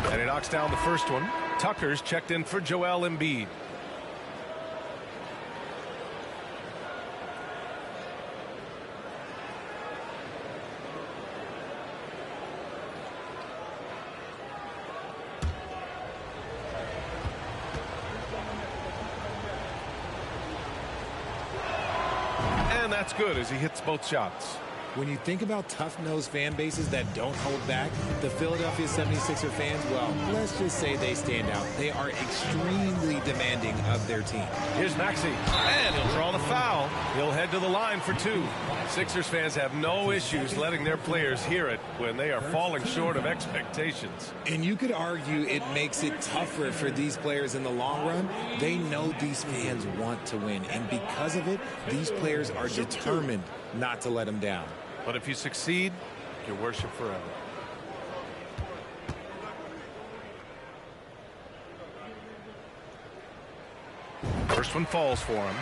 And he knocks down the first one. Tucker's checked in for Joel Embiid. And that's good as he hits both shots. When you think about tough-nosed fan bases that don't hold back, the Philadelphia 76er fans, well, let's just say they stand out. They are extremely demanding of their team. Here's Maxey, and he'll draw the foul. He'll head to the line for 2. Sixers fans have no issues letting their players hear it when they are falling short of expectations. And you could argue it makes it tougher for these players in the long run. They know these fans want to win, and because of it, these players are determined not to let them down. But if you succeed, you worship forever. First one falls for him.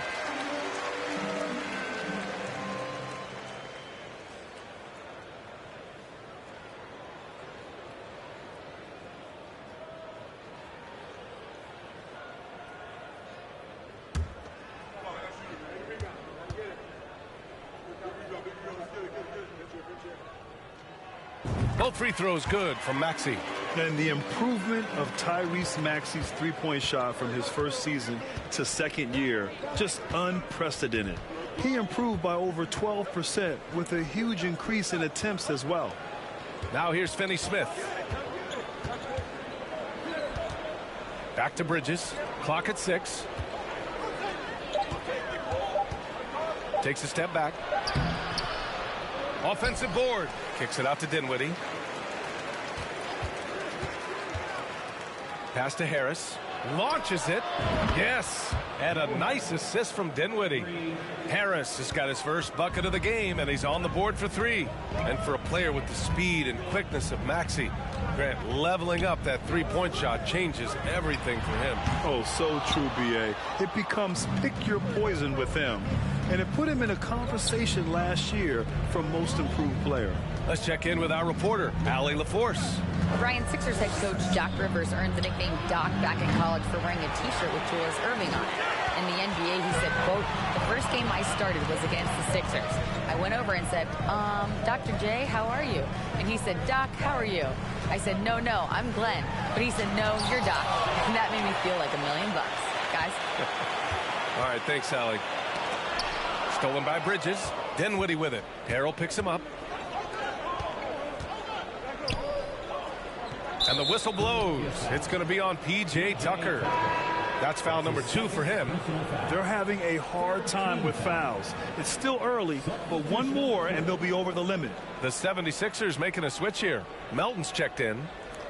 Both free throws good from Maxey. And the improvement of Tyrese Maxey's three-point shot from his first season to second year, just unprecedented. He improved by over 12% with a huge increase in attempts as well. Now here's Finney-Smith. Back to Bridges. Clock at 6. Takes a step back. Offensive board. Kicks it out to Dinwiddie. Pass to Harris. Launches it. Yes. And a nice assist from Dinwiddie. Harris has got his first bucket of the game, and he's on the board for 3. And for a player with the speed and quickness of Maxey, Grant, leveling up that three-point shot changes everything for him. Oh, so true, B.A. It becomes pick your poison with him. And it put him in a conversation last year for most improved player. Let's check in with our reporter, Allie LaForce. Brian, Sixers head coach Doc Rivers earned the nickname Doc back in college for wearing a T-shirt with Julius Erving on it. In the NBA, he said, quote, "The first game I started was against the Sixers. I went over and said, Dr. J, how are you?" And he said, "Doc, how are you?" I said, no, I'm Glenn." But he said, "No, you're Doc." And that made me feel like $1 million, guys. All right, thanks, Allie. Stolen by Bridges. Dinwiddie with it. Harrell picks him up. And the whistle blows. It's going to be on P.J. Tucker. That's foul number 2 for him. They're having a hard time with fouls. It's still early, but one more and they'll be over the limit. The 76ers making a switch here. Melton's checked in.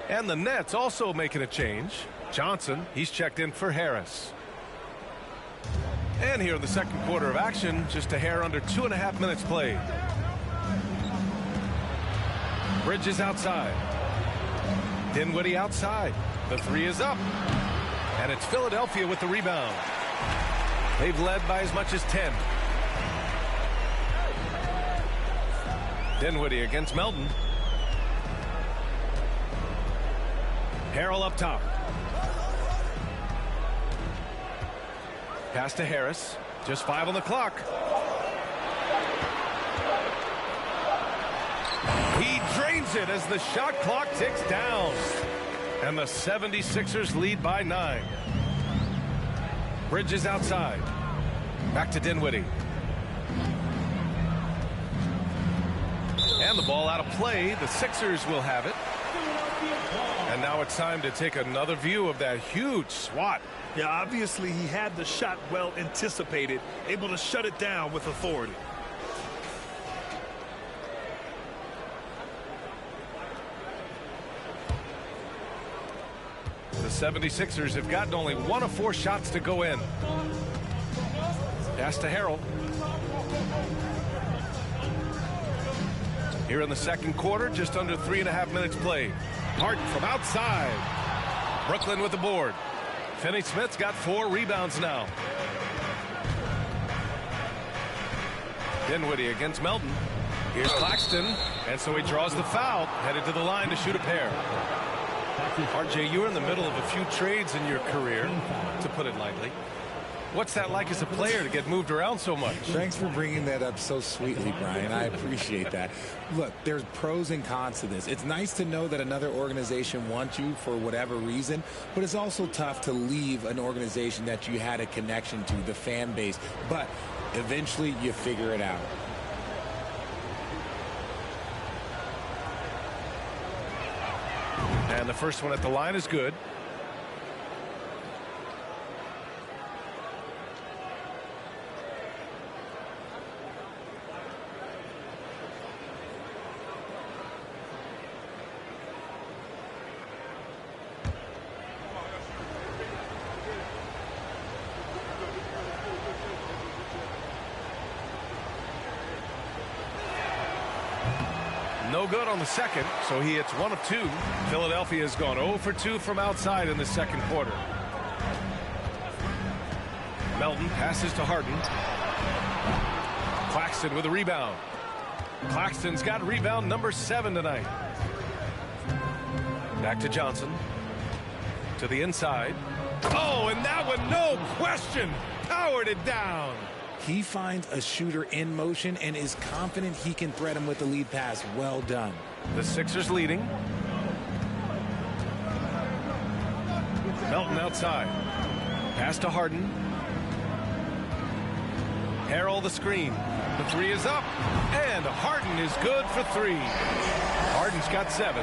And the Nets also making a change. Johnson, he's checked in for Harris. And here in the second quarter of action, just a hair under 2.5 minutes played. Bridges outside. Dinwiddie outside. The 3 is up. And it's Philadelphia with the rebound. They've led by as much as 10. Dinwiddie against Melton. Harrell up top. Pass to Harris. Just 5 on the clock. He drains it as the shot clock ticks down. And the 76ers lead by 9. Bridges outside. Back to Dinwiddie. And the ball out of play. The Sixers will have it. And now it's time to take another view of that huge swat. Yeah, obviously he had the shot well anticipated, able to shut it down with authority. The 76ers have gotten only 1 of 4 shots to go in. Pass to Harrell. Here in the second quarter, just under 3.5 minutes played. Harden from outside. Brooklyn with the board. Finney-Smith's got 4 rebounds now. Dinwiddie against Melton. Here's Claxton. And so he draws the foul. Headed to the line to shoot a pair. RJ, you're in the middle of a few trades in your career, to put it lightly. What's that like as a player to get moved around so much? Thanks for bringing that up so sweetly, Brian. I appreciate that. Look, there's pros and cons to this. It's nice to know that another organization wants you for whatever reason, but it's also tough to leave an organization that you had a connection to, the fan base. But eventually you figure it out. And the first one at the line is good. No good on the second, so he hits 1 of 2. Philadelphia has gone 0 for 2 from outside in the second quarter. Melton passes to Harden. Claxton with a rebound. Claxton's got rebound number 7 tonight. Back to Johnson. To the inside. Oh, and that one, no question, powered it down. He finds a shooter in motion and is confident he can thread him with the lead pass. Well done. The Sixers leading. Melton outside. Pass to Harden. Harrell the screen. The 3 is up. And Harden is good for 3. Harden's got 7.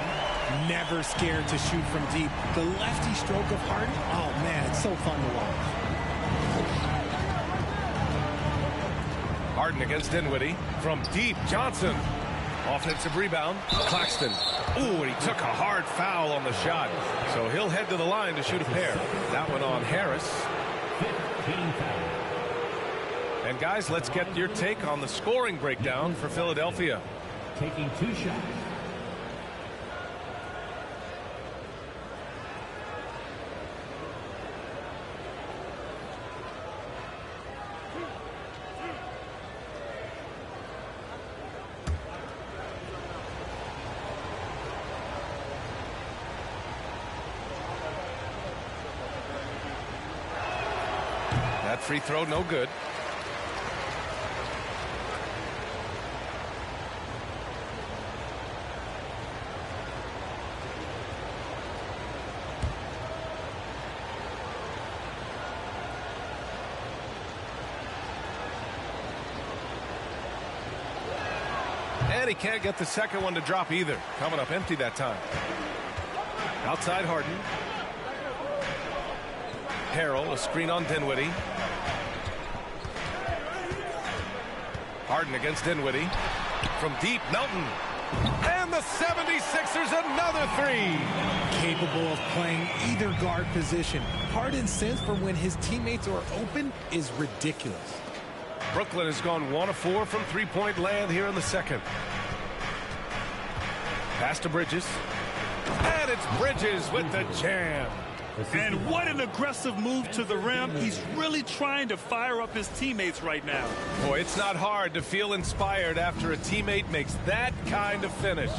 Never scared to shoot from deep. The lefty stroke of Harden, oh man, it's so fun to watch. Harden against Dinwiddie. From deep, Johnson. Offensive rebound. Claxton. Ooh, and he took a hard foul on the shot. So he'll head to the line to shoot a pair. That one on Harris. 15 foul. And guys, let's get your take on the scoring breakdown for Philadelphia. Taking 2 shots. That free throw, no good. And he can't get the second one to drop either. Coming up empty that time. Outside Harden. Harrell, a screen on Dinwiddie. Harden against Dinwiddie. From deep, Melton. And the 76ers, another three. Capable of playing either guard position. Harden's sense for when his teammates are open is ridiculous. Brooklyn has gone 1 of 4 from three-point land here in the second. Pass to Bridges. And it's Bridges with the jam. And what an aggressive move to the rim. He's really trying to fire up his teammates right now. Boy, it's not hard to feel inspired after a teammate makes that kind of finish.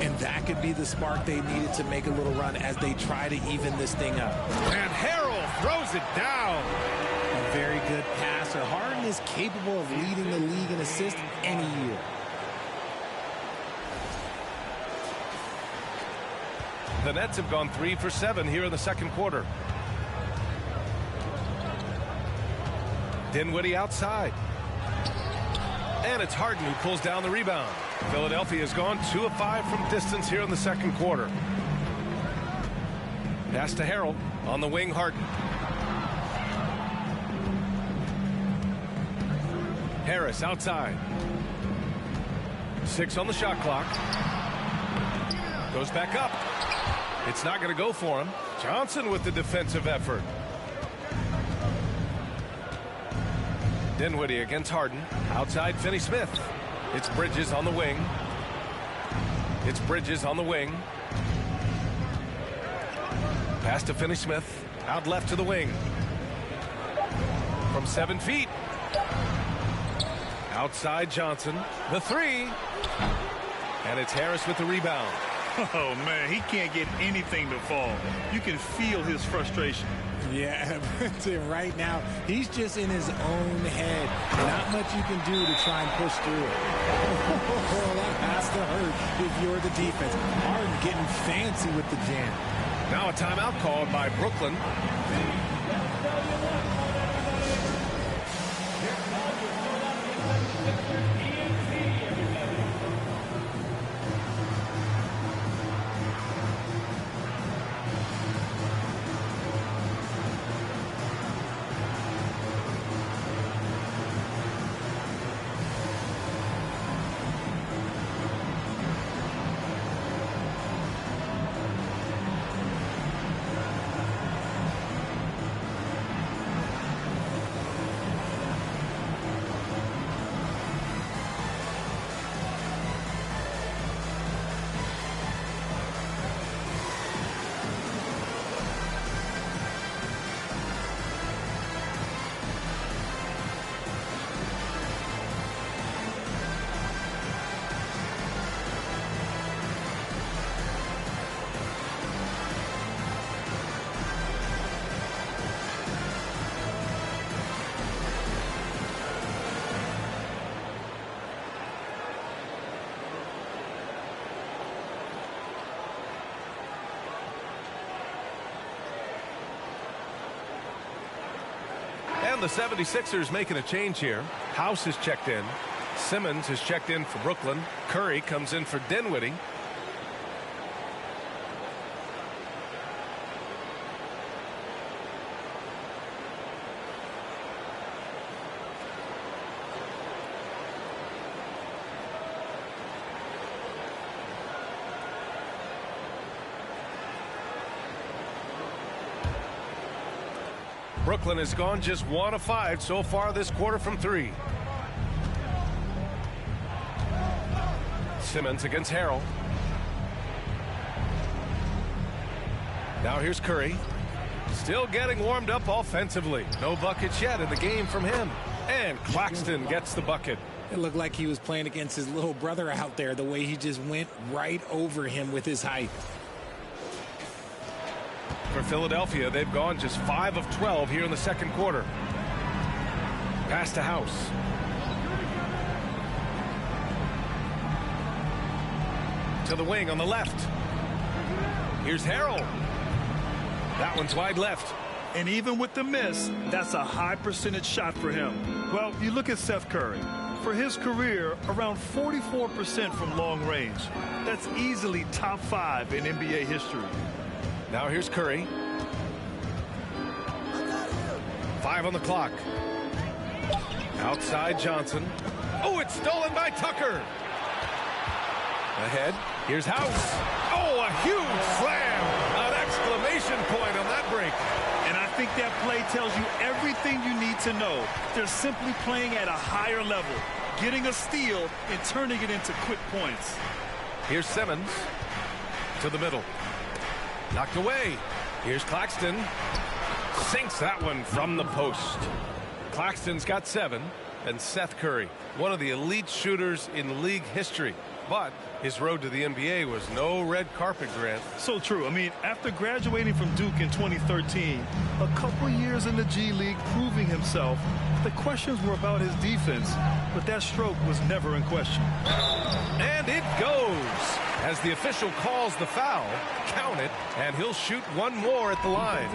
And that could be the spark they needed to make a little run as they try to even this thing up. And Harrell throws it down. A very good passer. Harden is capable of leading the league in assists any year. The Nets have gone 3 for 7 here in the second quarter. Dinwiddie outside. And it's Harden who pulls down the rebound. Philadelphia has gone 2 of 5 from distance here in the second quarter. Pass to Harrell. On the wing, Harden. Harris outside. 6 on the shot clock. Goes back up. It's not going to go for him. Johnson with the defensive effort. Dinwiddie against Harden. Outside Finney-Smith. It's Bridges on the wing. It's Bridges on the wing. Pass to Finney-Smith. Out left to the wing. From 7 feet. Outside Johnson. The three. And it's Harris with the rebound. Oh, man, he can't get anything to fall. You can feel his frustration. Yeah, right now, he's just in his own head. Not much you can do to try and push through it. That has to hurt if you're the defense. Harden getting fancy with the jam. Now a timeout called by Brooklyn. And the 76ers making a change here. House has checked in. Simmons has checked in for Brooklyn. Curry comes in for Dinwiddie. Brooklyn has gone just 1 of 5 so far this quarter from 3. Simmons against Harrell. Now here's Curry. Still getting warmed up offensively. No buckets yet in the game from him. And Claxton gets the bucket. It looked like he was playing against his little brother out there, the way he just went right over him with his height. For Philadelphia, they've gone just 5 of 12 here in the second quarter. Pass to House. To the wing on the left. Here's Harrell. That one's wide left. And even with the miss, that's a high percentage shot for him. Well, you look at Seth Curry. For his career, around 44% from long range. That's easily top 5 in NBA history. Now here's Curry. 5 on the clock. Outside Johnson. Oh, it's stolen by Tucker. Ahead. Here's House. Oh, a huge slam. An exclamation point on that break. And I think that play tells you everything you need to know. They're simply playing at a higher level, getting a steal and turning it into quick points. Here's Simmons to the middle. Knocked away. Here's Claxton. Sinks that one from the post. Claxton's got 7, and Seth Curry, one of the elite shooters in league history. But his road to the NBA was no red carpet, Grant. So true. I mean, after graduating from Duke in 2013, a couple years in the G League proving himself, the questions were about his defense, but that stroke was never in question. And it goes. As the official calls the foul, count it, and he'll shoot one more at the line.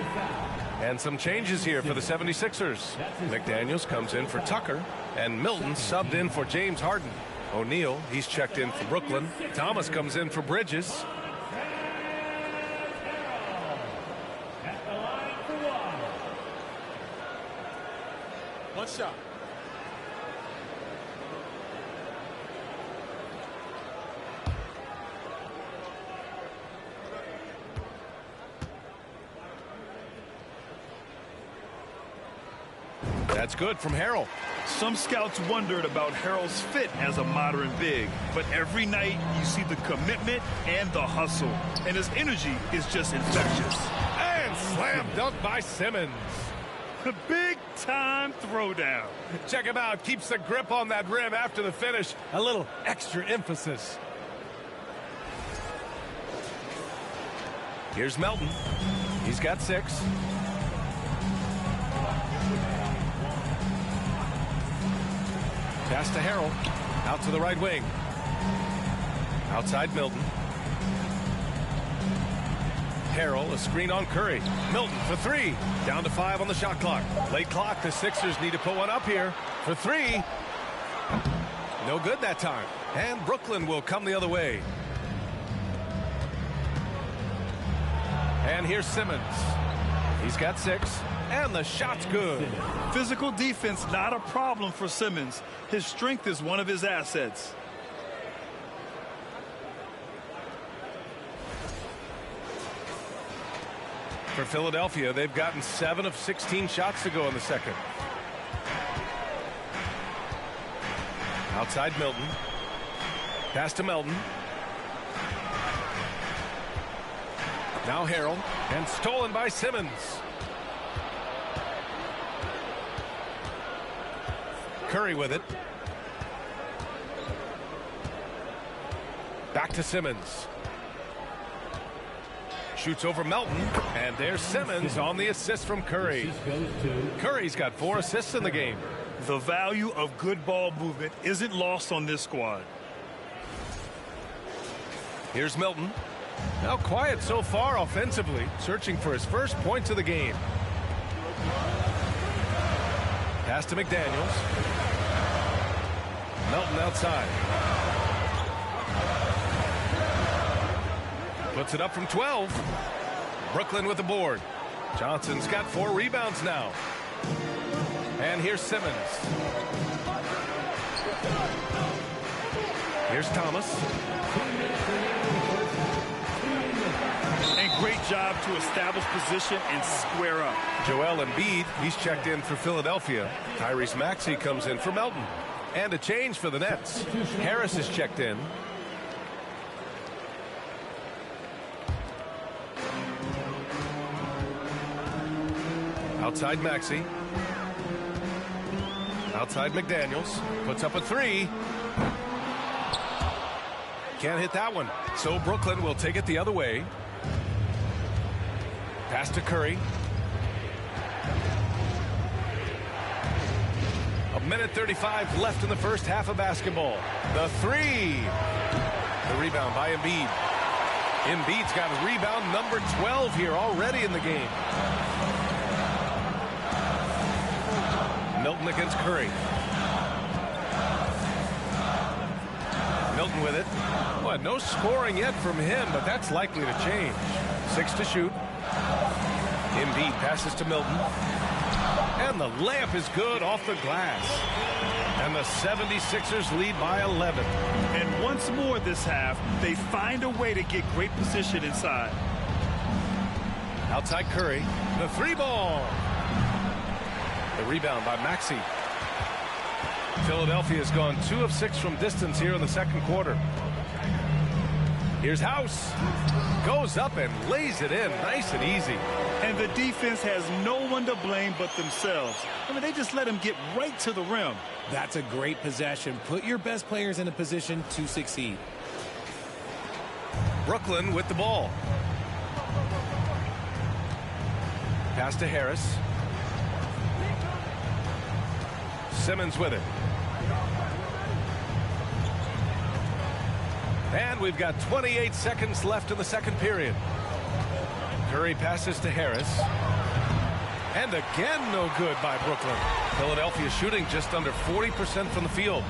And some changes here for the 76ers. McDaniels comes in for Tucker, and Milton subbed in for James Harden. O'Neal, he's checked in for Brooklyn. Thomas comes in for Bridges. One shot. That's good from Harrell. Some scouts wondered about Harrell's fit as a modern big, but every night you see the commitment and the hustle, and his energy is just infectious. And slam dunk by Simmons. A big-time throwdown. Check him out. Keeps the grip on that rim after the finish. A little extra emphasis. Here's Melton. He's got 6. Pass to Harrell. Out to the right wing. Outside Milton. Harrell, a screen on Curry. Milton for 3. Down to 5 on the shot clock. Late clock. The Sixers need to put one up here for 3. No good that time. And Brooklyn will come the other way. And here's Simmons. He's got 6. And the shot's good. Physical defense, not a problem for Simmons. His strength is one of his assets. For Philadelphia, they've gotten 7 of 16 shots to go in the second. Outside Milton. Pass to Melton. Now Harrell. And stolen by Simmons. Curry with it. Back to Simmons. Shoots over Melton. And there's Simmons on the assist from Curry. Curry's got 4 assists in the game. The value of good ball movement isn't lost on this squad. Here's Milton. Now quiet so far offensively, searching for his first points of the game. Pass to McDaniels. Melton outside. Puts it up from 12. Brooklyn with the board. Johnson's got 4 rebounds now. And here's Simmons. Here's Thomas. And great job to establish position and square up. Joel Embiid, he's checked in for Philadelphia. Tyrese Maxey comes in for Melton. And a change for the Nets. Harris is checked in. Outside Maxey. Outside McDaniels. Puts up a 3. Can't hit that one. So Brooklyn will take it the other way. Pass to Curry. minute 35 left in the first half of basketball. The three. The rebound by Embiid. Embiid's got rebound number 12 here already in the game. Milton against Curry. Milton with it. Well, no scoring yet from him, but that's likely to change. 6 to shoot. Embiid passes to Milton. And the layup is good off the glass. And the 76ers lead by 11. And once more this half, they find a way to get great position inside. Outside Curry. The three ball. The rebound by Maxey. Philadelphia has gone 2 of 6 from distance here in the second quarter. Here's House. Goes up and lays it in nice and easy. And the defense has no one to blame but themselves. I mean, they just let him get right to the rim. That's a great possession. Put your best players in a position to succeed. Brooklyn with the ball. Pass to Harris. Simmons with it. And we've got 28 seconds left in the second period. Curry passes to Harris. And again, no good by Brooklyn. Philadelphia shooting just under 40% from the field.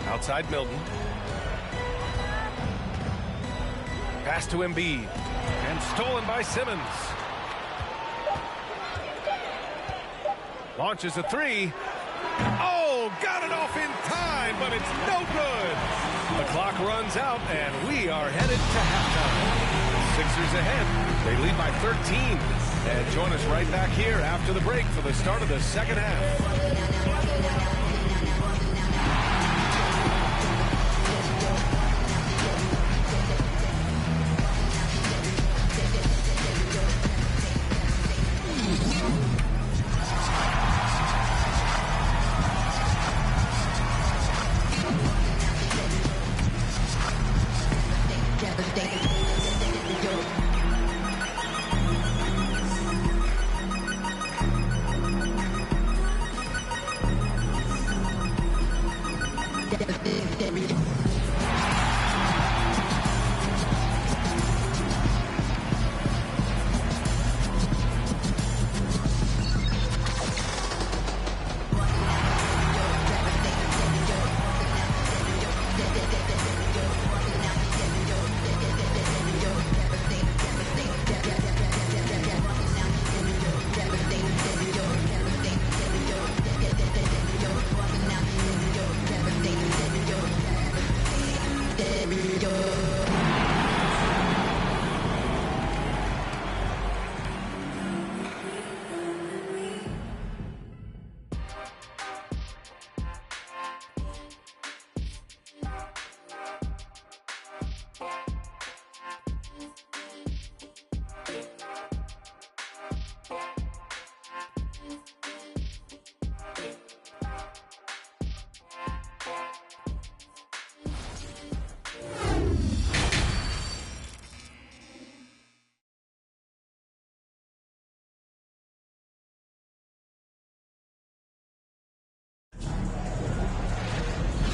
Outside Milton. Pass to Embiid. And stolen by Simmons. Launches a three. Oh, got it off in time, but it's no good. The clock runs out, and we are headed to halftime. Sixers ahead. They lead by 13. And join us right back here after the break for the start of the second half.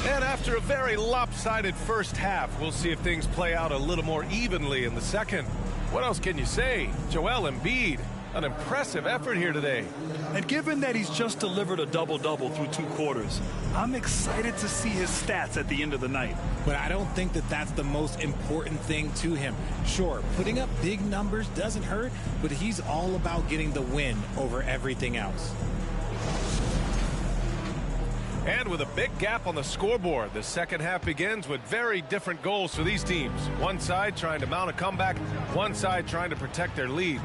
And after a very lopsided first half, we'll see if things play out a little more evenly in the second. What else can you say? Joel Embiid, an impressive effort here today. And given that he's just delivered a double-double through 2 quarters, I'm excited to see his stats at the end of the night. But I don't think that that's the most important thing to him. Sure, putting up big numbers doesn't hurt, but he's all about getting the win over everything else. And with a big gap on the scoreboard, the second half begins with very different goals for these teams. One side trying to mount a comeback, one side trying to protect their lead.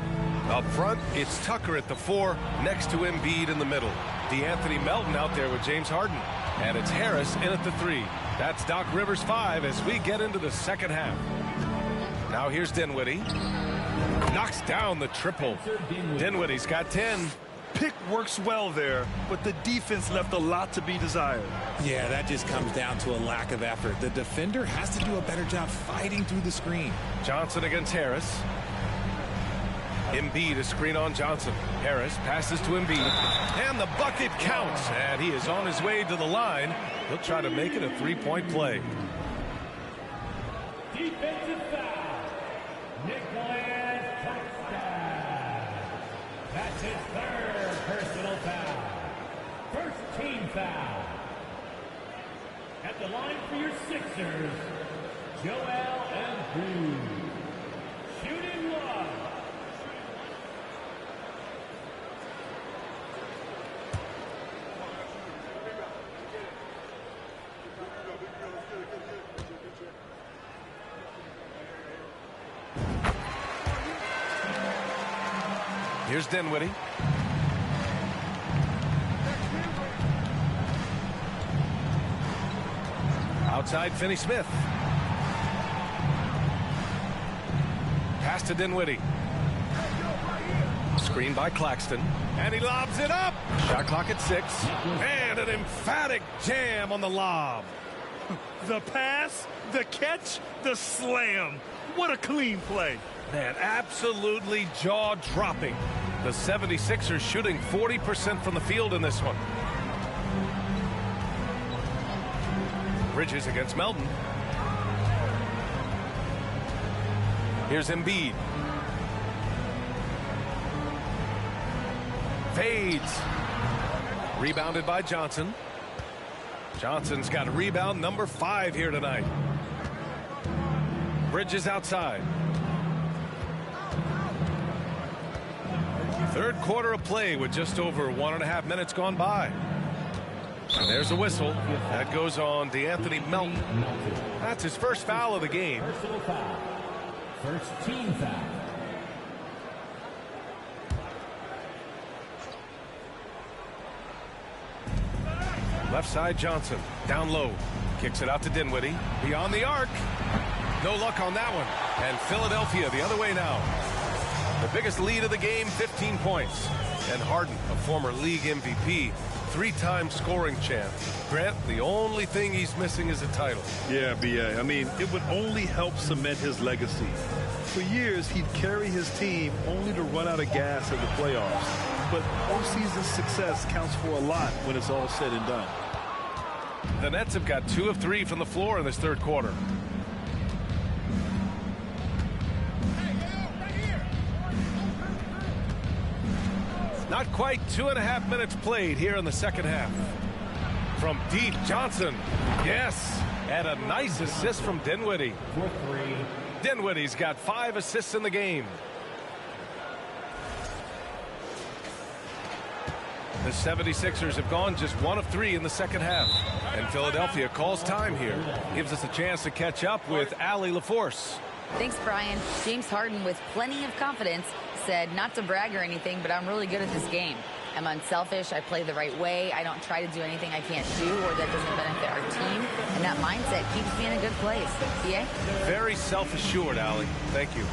Up front, it's Tucker at the 4, next to Embiid in the middle. DeAnthony Melton out there with James Harden. And it's Harris in at the 3. That's Doc Rivers' 5 as we get into the second half. Now here's Dinwiddie. Knocks down the triple. Dinwiddie's got 10. Pick works well there, but the defense left a lot to be desired. Yeah, that just comes down to a lack of effort. The defender has to do a better job fighting through the screen. Johnson against Harris. EMBIID a screen on Johnson. Harris passes to EMBIID. And the bucket counts. And he is on his way to the line. He'll try to make it a three-point play. Defensive foul. Nicholas Claxton. That's his third personal foul. First team foul. At the line for your Sixers, Joel Embiid. Shooting one. Here's Dinwiddie. Outside Finney-Smith. Pass to Dinwiddie. Screen by Claxton. And he lobs it up. Shot clock at 6. And an emphatic jam on the lob. The pass, the catch, the slam. What a clean play. Man, absolutely jaw-dropping. The 76ers shooting 40% from the field in this one. Bridges against Melton. Here's EMBIID. Fades. Rebounded by Johnson. Johnson's got a rebound number 5 here tonight. Bridges outside. Third quarter of play with just over 1.5 minutes gone by. And there's a whistle. That goes on DeAnthony Melton. That's his first foul of the game. Personal foul. First team foul. Left side Johnson. Down low. Kicks it out to Dinwiddie. Beyond the arc. No luck on that one. And Philadelphia the other way now. The biggest lead of the game, 15 points. And Harden, a former league MVP, 3-time scoring champ. Grant, the only thing he's missing is a title. Yeah, B.A. I mean, it would only help cement his legacy. For years, he'd carry his team only to run out of gas in the playoffs. But postseason success counts for a lot when it's all said and done. The Nets have got 2 of 3 from the floor in this third quarter. Not quite 2.5 minutes played here in the second half. From deep, Johnson. Yes. And a nice assist from Dinwiddie. Dinwiddie's got 5 assists in the game. The 76ers have gone just 1 of 3 in the second half. And Philadelphia calls time here. Gives us a chance to catch up with Allie LaForce. Thanks, Brian. James Harden, with plenty of confidence, said not to brag or anything, but I'm really good at this game. I'm unselfish. I play the right way. I don't try to do anything I can't do or that doesn't benefit our team. And that mindset keeps me in a good place. Yeah? Very self-assured, Allie. Thank you.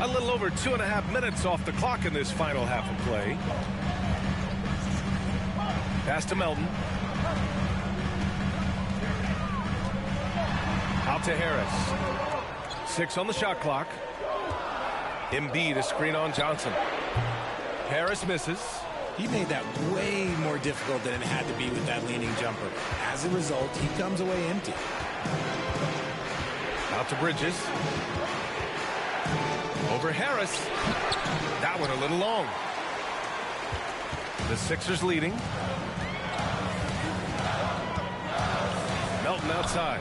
A little over 2.5 minutes off the clock in this final half of play. Pass to Melton. Out to Harris. 6 on the shot clock. EMBIID a screen on Johnson. Harris misses. He made that way more difficult than it had to be with that leaning jumper. As a result, he comes away empty. Out to Bridges. Over Harris. That one a little long. The Sixers leading. Melton outside.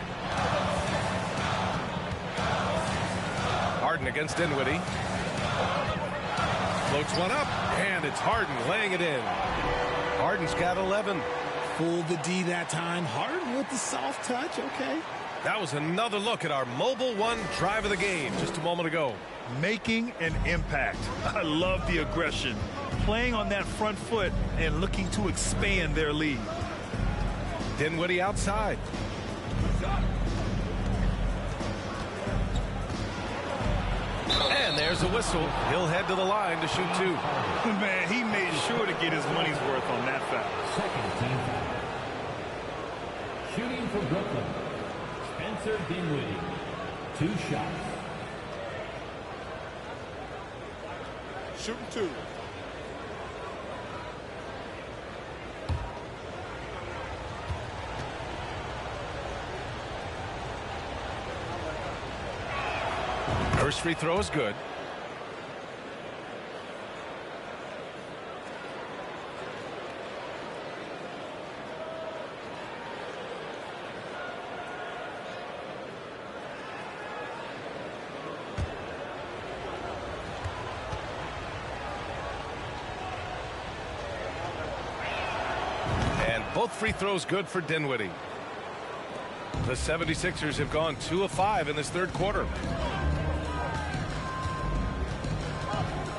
Harden against Dinwiddie. Floats one up, and it's Harden laying it in. Harden's got 11. Fooled the D that time. Harden with the soft touch, okay. That was another look at our Mobile One drive of the game just a moment ago. Making an impact. I love the aggression. Playing on that front foot and looking to expand their lead. Dinwiddie outside. And there's a whistle. He'll head to the line to shoot 2. Man, he made sure to get his money's worth on that foul. Second team foul. Shooting for Brooklyn, Spencer Dinwiddie. 2 shots. Shooting 2. First free throw is good. And both free throws good for Dinwiddie. The 76ers have gone 2 of 5 in this third quarter.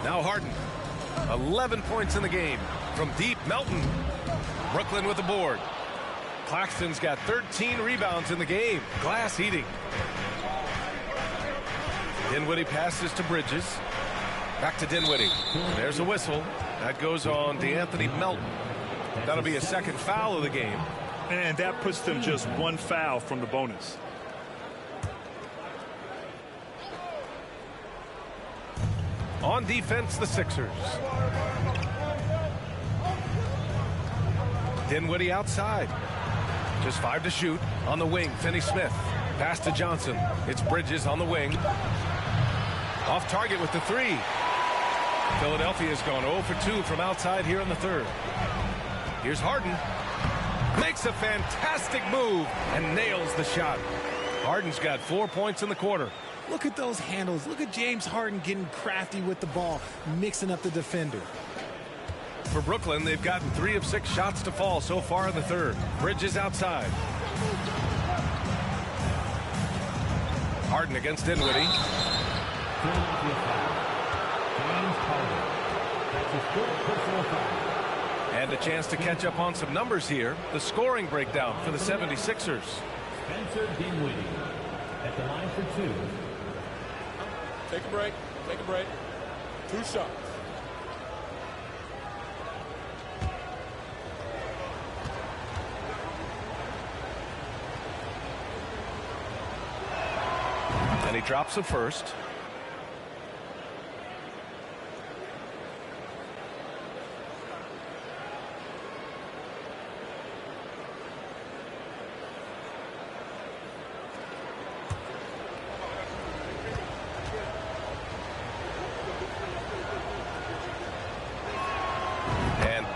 Now Harden, 11 points in the game. From deep, Melton. Brooklyn with the board. Claxton's got 13 rebounds in the game. Glass eating. Dinwiddie passes to Bridges. Back to Dinwiddie. There's a whistle. That goes on DeAnthony Melton. That'll be a second foul of the game. And that puts them just 1 foul from the bonus. On defense, the Sixers. Dinwiddie outside. Just 5 to shoot. On the wing, Finney-Smith. Pass to Johnson. It's Bridges on the wing. Off target with the 3. Philadelphia's gone 0 for 2 from outside here in the third. Here's Harden. Makes a fantastic move and nails the shot. Harden's got 4 points in the quarter. Look at those handles. Look at James Harden getting crafty with the ball, mixing up the defender. For Brooklyn, they've gotten 3 of 6 shots to fall so far in the third. Bridges outside. Harden against Dinwiddie. And a chance to catch up on some numbers here. The scoring breakdown for the 76ers. Spencer Dinwiddie at the line for 2. Take a break. Take a break. 2 shots. And he drops the first.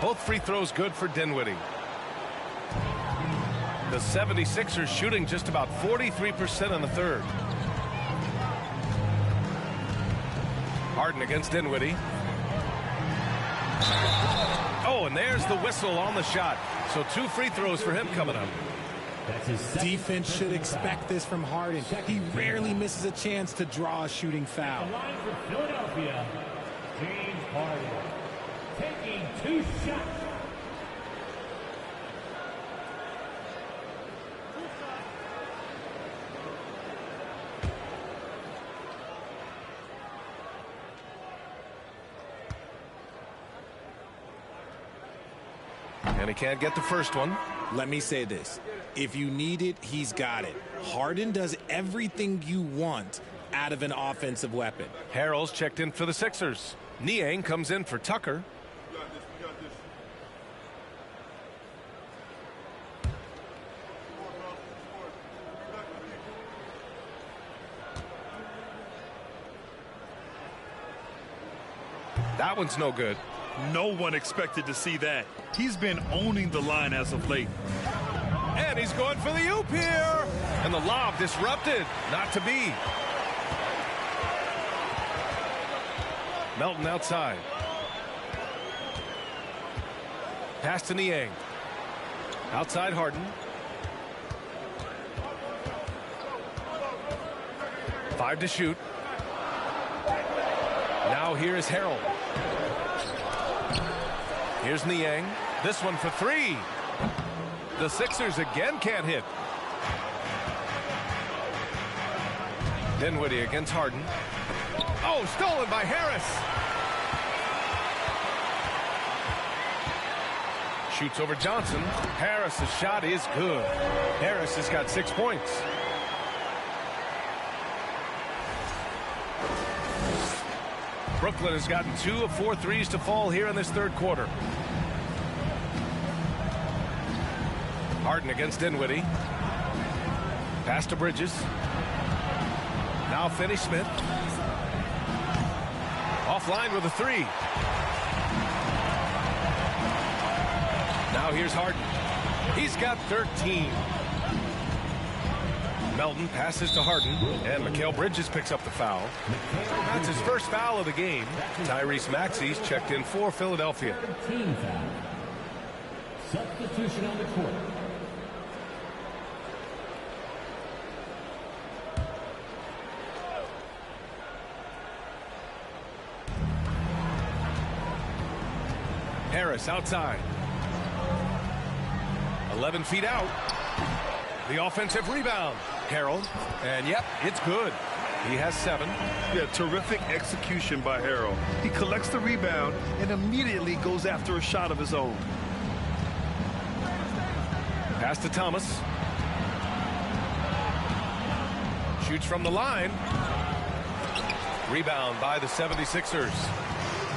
Both free throws good for Dinwiddie. The 76ers shooting just about 43% in the third. Harden against Dinwiddie. Oh, and there's the whistle on the shot. So 2 free throws for him coming up. Defense should expect this from Harden. He rarely misses a chance to draw a shooting foul. The line for Philadelphia, James Harden. Taking 2 shots. And he can't get the first one. Let me say this. If you need it, he's got it. Harden does everything you want out of an offensive weapon. Harrell's checked in for the Sixers. Niang comes in for Tucker. That one's no good. No one expected to see that. He's been owning the line as of late. And he's going for the oop here. And the lob disrupted. Not to be. Melton outside. Pass to Niang. Outside Harden. 5 to shoot. Now here is Harrell. Here's Niang. This one for 3. The Sixers again can't hit. Dinwiddie against Harden. Oh, stolen by Harris. Shoots over Johnson. Harris's shot is good. Harris has got 6 points. Brooklyn has gotten 2 of 4 threes to fall here in this third quarter. Harden against Dinwiddie. Pass to Bridges. Now Finney-Smith. Offline with a 3. Now here's Harden. He's got 13. Melton passes to Harden, and Mikal Bridges picks up the foul. That's his first foul of the game. Tyrese Maxey's checked in for Philadelphia. Team foul. Substitution on the court. Harris outside. 11 feet out. The offensive rebound. Harold. And yep, it's good. He has 7. Yeah, terrific execution by Harrell. He collects the rebound and immediately goes after a shot of his own. Pass to Thomas. Shoots from the line. Rebound by the 76ers.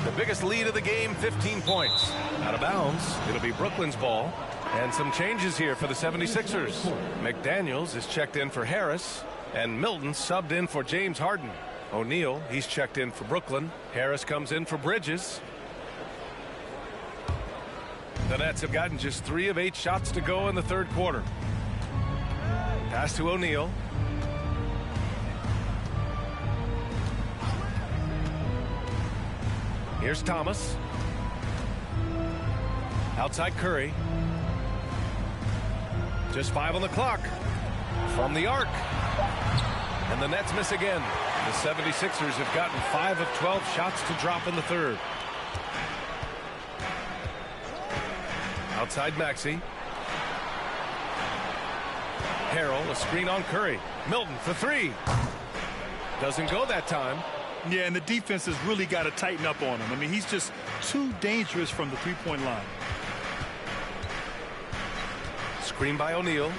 The biggest lead of the game, 15 points. Out of bounds. It'll be Brooklyn's ball. And some changes here for the 76ers. McDaniels is checked in for Harris. And Milton subbed in for James Harden. O'Neal, he's checked in for Brooklyn. Harris comes in for Bridges. The Nets have gotten just 3 of 8 shots to go in the third quarter. Pass to O'Neal. Here's Thomas. Outside Curry. Just 5 on the clock. From the arc. And the Nets miss again. The 76ers have gotten 5 of 12 shots to drop in the third. Outside Maxey. Harrell, a screen on Curry. Milton for 3. Doesn't go that time. Yeah, and the defense has really got to tighten up on him. I mean, he's just too dangerous from the three-point line. Screen by O'Neal.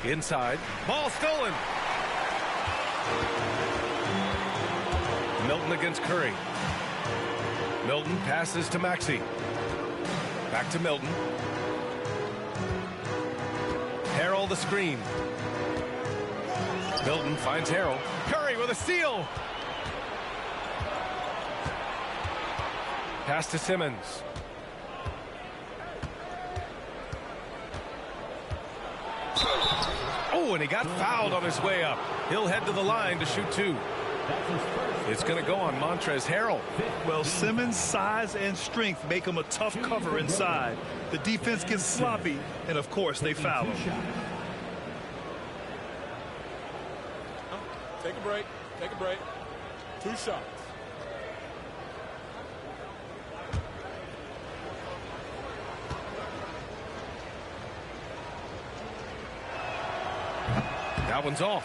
Inside. Ball stolen. Milton against Curry. Milton passes to Maxey. Back to Milton. Harrell the screen. Milton finds Harrell. Curry with a steal. Pass to Simmons. Oh, and he got fouled on his way up. He'll head to the line to shoot 2. It's going to go on Montrezl Harrell. Well, Simmons' size and strength make him a tough cover inside. The defense gets sloppy, and of course, they foul him. Take a break. Take a break. 2 shots. That one's off.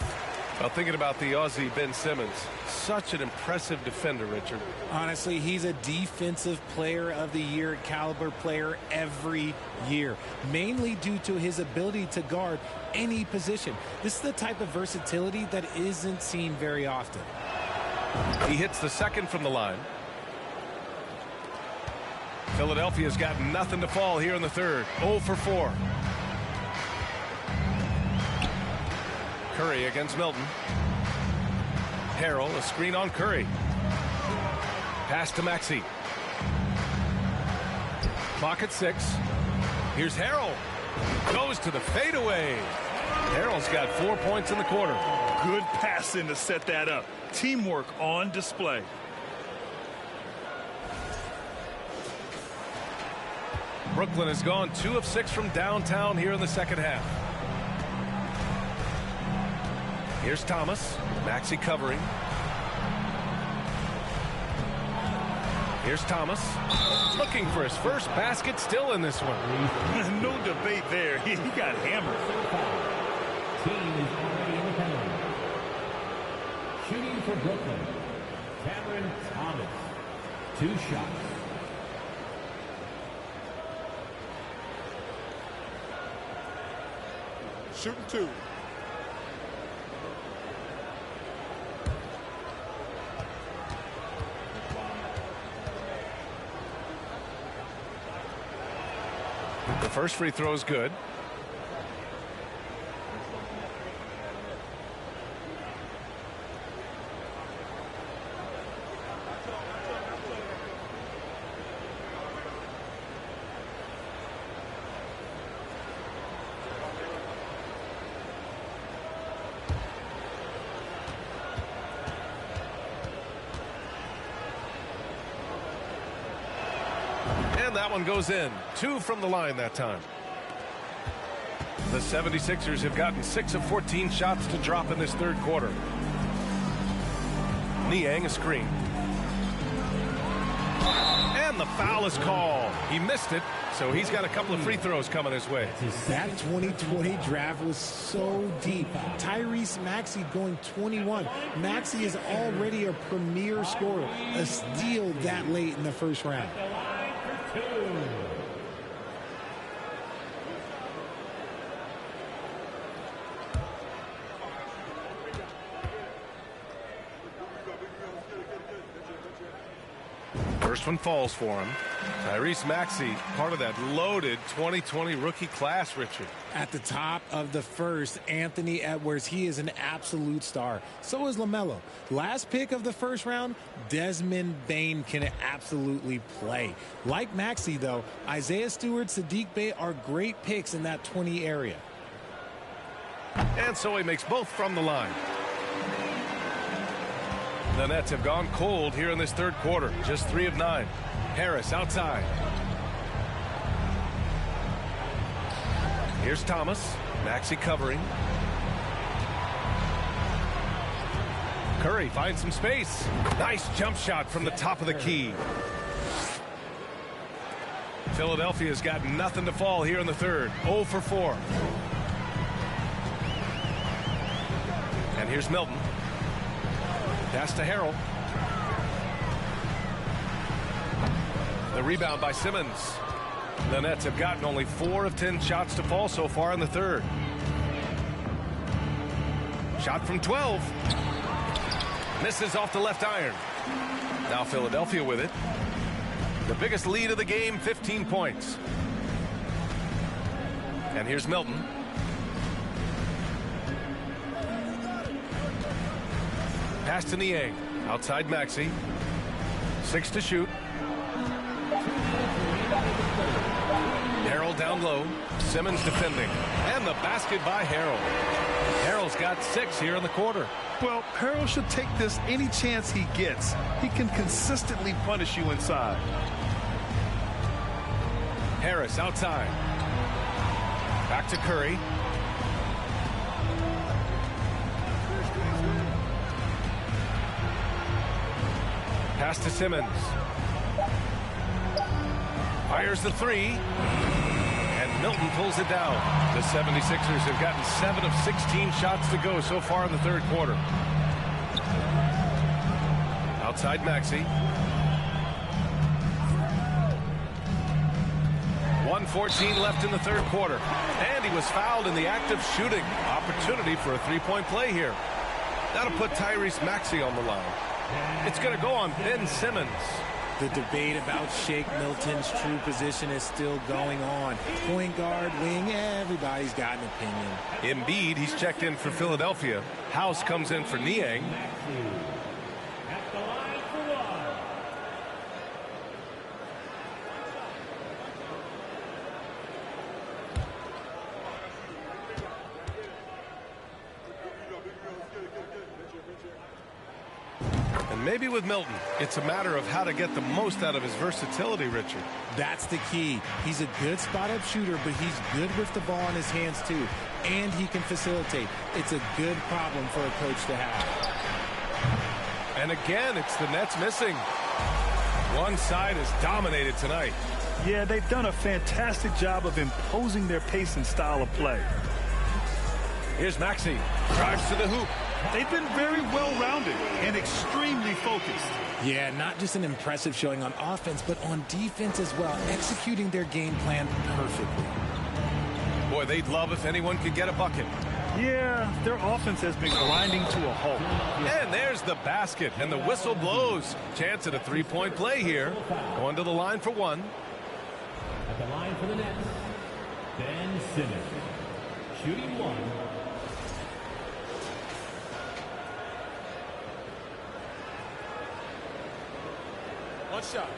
Well, thinking about the Aussie Ben Simmons, such an impressive defender, Richard. Honestly, he's a defensive player of the year, caliber player every year, mainly due to his ability to guard any position. This is the type of versatility that isn't seen very often. He hits the second from the line. Philadelphia's got nothing to fall here in the third. 0 for 4. Curry against Milton. Harrell, a screen on Curry. Pass to Maxey. Clock at 6. Here's Harrell. Goes to the fadeaway. Harrell's got 4 points in the quarter. Good passing to set that up. Teamwork on display. Brooklyn has gone 2 of 6 from downtown here in the second half. Here's Thomas. Maxey covering. Here's Thomas. Looking for his first basket, still in this one. No debate there. He got hammered. Team is already in the penalty. Shooting for Brooklyn, Cameron Thomas. 2 shots. Shooting 2. The first free throw is good. And that one goes in. 2 from the line that time. The 76ers have gotten 6 of 14 shots to drop in this third quarter. Niang a screen. And the foul is called. He missed it, so he's got a couple of free throws coming his way. That 2020 draft was so deep. Tyrese Maxey going 21. Maxey is already a premier scorer. A steal that late in the first round. First one falls for him. Tyrese Maxey, part of that loaded 2020 rookie class, Richard. At the top of the first, Anthony Edwards, he is an absolute star. So is LaMelo. Last pick of the first round, Desmond Bane can absolutely play. Like Maxey, though, Isaiah Stewart, Sadiq Bey are great picks in that 20 area. And so he makes both from the line. The Nets have gone cold here in this third quarter. Just 3 of 9. Harris outside. Here's Thomas. Maxey covering. Curry finds some space. Nice jump shot from the top of the key. Philadelphia's got nothing to fall here in the third. 0 for 4. And here's Milton. Pass to Harrell. The rebound by Simmons. The Nets have gotten only 4 of 10 shots to fall so far in the third. Shot from 12. Misses off the left iron. Now Philadelphia with it. The biggest lead of the game, 15 points. And here's Milton. Pass to Niang. Outside Maxey. 6 to shoot. Harrell down low. Simmons defending. And the basket by Harrell. Harrell's got 6 here in the quarter. Well, Harrell should take this any chance he gets. He can consistently punish you inside. Harris outside. Back to Curry. Pass to Simmons. Fires the 3. And Milton pulls it down. The 76ers have gotten 7 of 16 shots to go so far in the third quarter. Outside Maxey. 1:14 left in the third quarter. And he was fouled in the act of shooting. Opportunity for a 3-point play here. That'll put Tyrese Maxey on the line. It's going to go on Ben Simmons. The debate about Shake Milton's true position is still going on. Point guard, wing, everybody's got an opinion. EMBIID, he's checked in for Philadelphia. House comes in for Niang. Maybe with Milton, it's a matter of how to get the most out of his versatility, Richard. That's the key. He's a good spot-up shooter, but he's good with the ball in his hands, too. And he can facilitate. It's a good problem for a coach to have. And again, it's the Nets missing. One side is dominated tonight. Yeah, they've done a fantastic job of imposing their pace and style of play. Here's Maxey. Drives to the hoop. They've been very well-rounded and extremely focused. Yeah, not just an impressive showing on offense, but on defense as well, executing their game plan perfectly. Boy, they'd love if anyone could get a bucket. Yeah, their offense has been grinding to a halt. And there's the basket, and the whistle blows. Chance at a three-point play here. Going to the line for one. At the line for the Nets, Ben Simmons. Shooting one. One shot.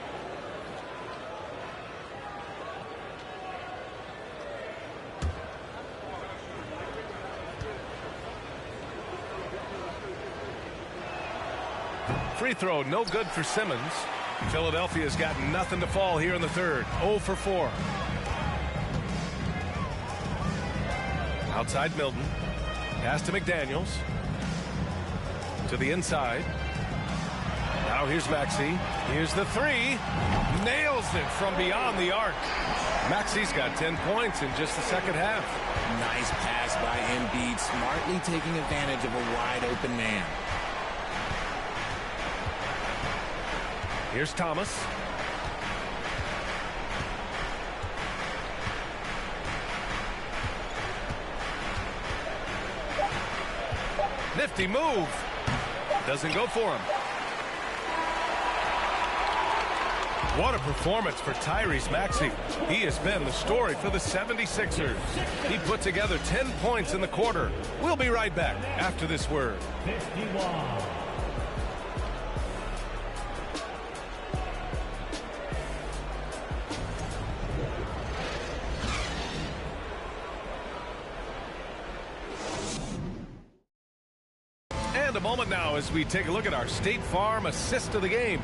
Free throw, no good for Simmons. Philadelphia's got nothing to fall here in the third. 0 for 4. Outside Milton. Pass to McDaniels. To the inside. Now here's Maxey. Here's the three. Nails it from beyond the arc. Maxey's got 10 points in just the second half. Nice pass by EMBIID, smartly taking advantage of a wide open man. Here's Thomas. Nifty move. Doesn't go for him. What a performance for Tyrese Maxey. He has been the story for the 76ers. He put together 10 points in the quarter. We'll be right back after this word. 51. And a moment now as we take a look at our State Farm assist of the game.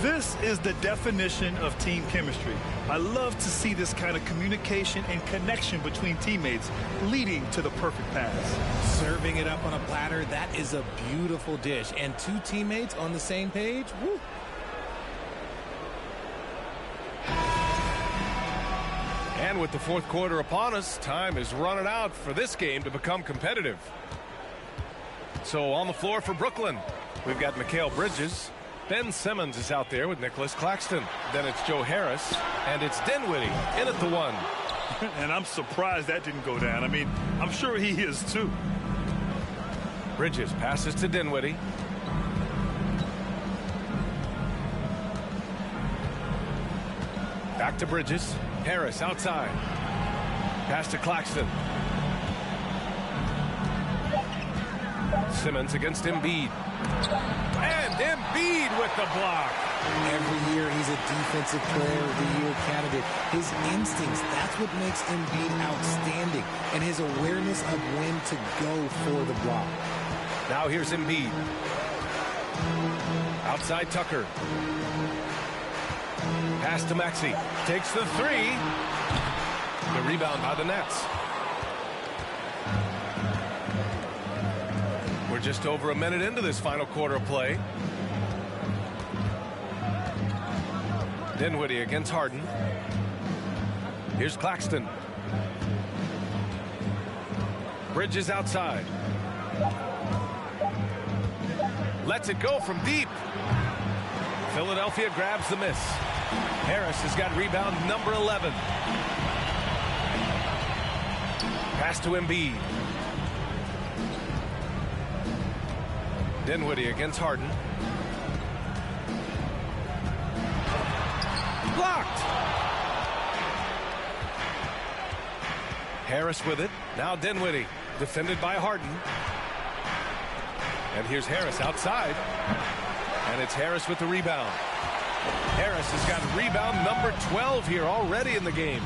This is the definition of team chemistry. I love to see this kind of communication and connection between teammates leading to the perfect pass. Serving it up on a platter, that is a beautiful dish. And two teammates on the same page, woo. And with the fourth quarter upon us, time is running out for this game to become competitive. So on the floor for Brooklyn, we've got Mikal Bridges. Ben Simmons is out there with Nicholas Claxton. Then it's Joe Harris, and it's Dinwiddie in at the one. And I'm surprised that didn't go down. I mean, I'm sure he is too. Bridges passes to Dinwiddie. Back to Bridges. Harris outside. Pass to Claxton. Simmons against EMBIID. And EMBIID with the block. Every year he's a Defensive Player of the Year candidate. His instincts, that's what makes EMBIID outstanding. And his awareness of when to go for the block. Now here's EMBIID. Outside Tucker. Pass to Maxey. Takes the three. The rebound by the Nets. We're just over a minute into this final quarter of play. Dinwiddie against Harden. Here's Claxton. Bridges outside. Lets it go from deep. Philadelphia grabs the miss. Harris has got rebound number 11. Pass to EMBIID. Dinwiddie against Harden. Blocked. Harris with it. Now Dinwiddie. Defended by Harden. And here's Harris outside. And it's Harris with the rebound. Harris has got rebound number 12 here already in the game.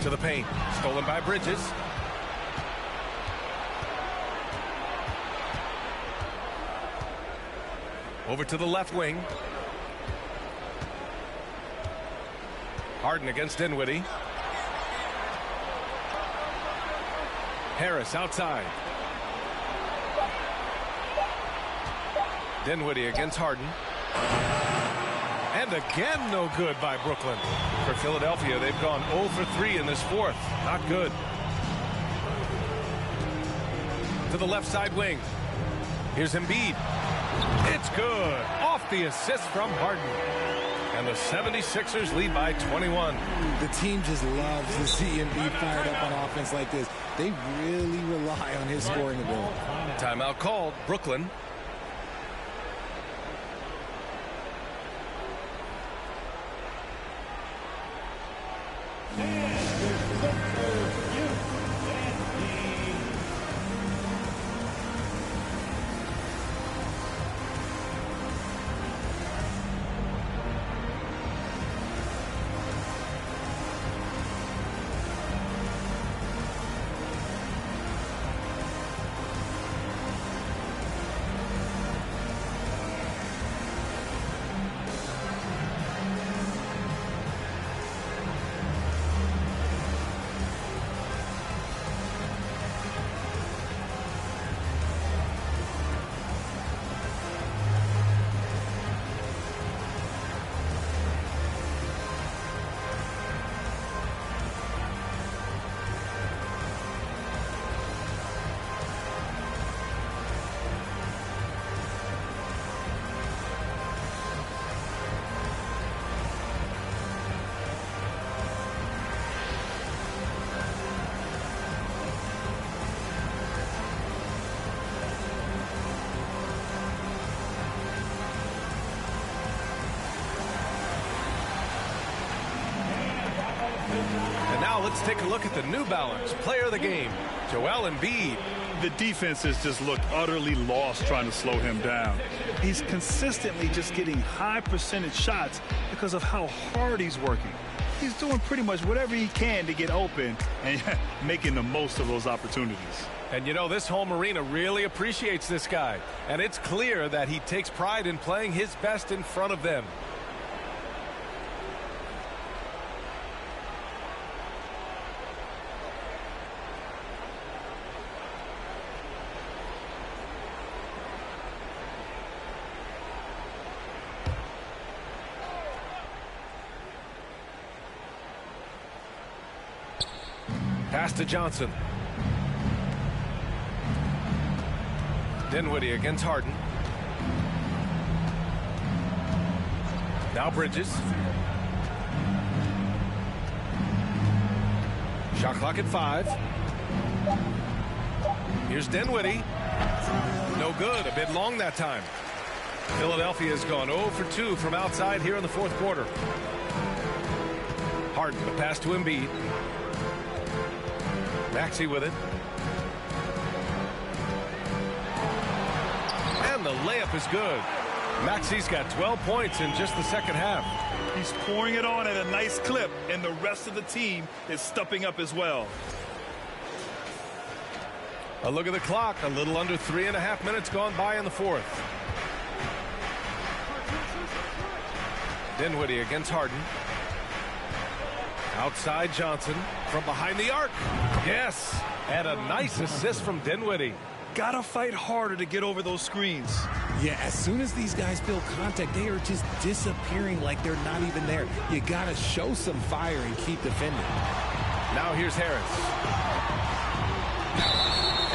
To the paint. Stolen by Bridges. Over to the left wing. Harden against Dinwiddie. Harris outside. Dinwiddie against Harden. And again, no good by Brooklyn. For Philadelphia, they've gone 0 for 3 in this fourth. Not good. To the left side wing. Here's Embiid. It's good. Off the assist from Harden. And the 76ers lead by 21. The team just loves to see Embiid fired up on offense like this. They really rely on his scoring ability. Timeout called. Brooklyn. Let's take a look at the New Balance player of the game, Joel Embiid. The defense has just looked utterly lost trying to slow him down. He's consistently just getting high percentage shots because of how hard he's working. He's doing pretty much whatever he can to get open and making the most of those opportunities. And you know, this home arena really appreciates this guy. And it's clear that he takes pride in playing his best in front of them. Pass to Johnson. Dinwiddie against Harden. Now Bridges. Shot clock at 5. Here's Dinwiddie. No good. A bit long that time. Philadelphia has gone 0 for 2 from outside here in the fourth quarter. Harden, the pass to Embiid. Maxey with it. And the layup is good. Maxey's got 12 points in just the second half. He's pouring it on at a nice clip, and the rest of the team is stepping up as well. A look at the clock. A little under 3.5 minutes gone by in the fourth. Dinwiddie against Harden. Outside Johnson from behind the arc. Yes, and a nice assist from Dinwiddie. Gotta fight harder to get over those screens. Yeah, as soon as these guys feel contact, they are just disappearing like they're not even there. You gotta show some fire and keep defending. Now here's Harris.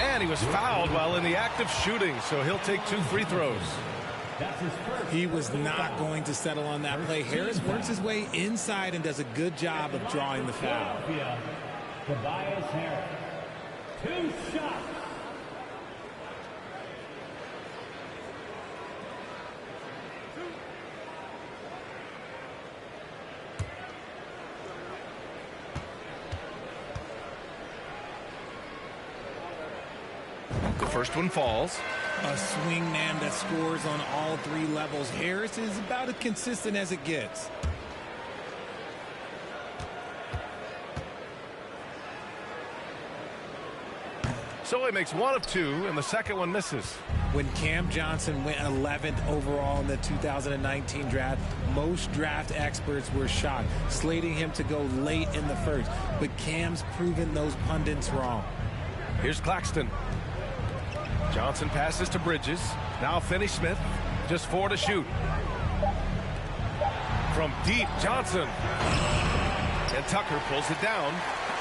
And he was fouled while in the act of shooting, so he'll take 2 free throws. He was not going to settle on that play. Harris works his way inside and does a good job of drawing the foul. Tobias Harris. 2 shots. The first one falls. A swing man that scores on all 3 levels. Harris is about as consistent as it gets. So he makes 1 of 2, and the second one misses. When Cam Johnson went 11th overall in the 2019 draft, most draft experts were shocked, slating him to go late in the first. But Cam's proven those pundits wrong. Here's Claxton. Johnson passes to Bridges. Now Finney-Smith. Just 4 to shoot. From deep, Johnson. And Tucker pulls it down.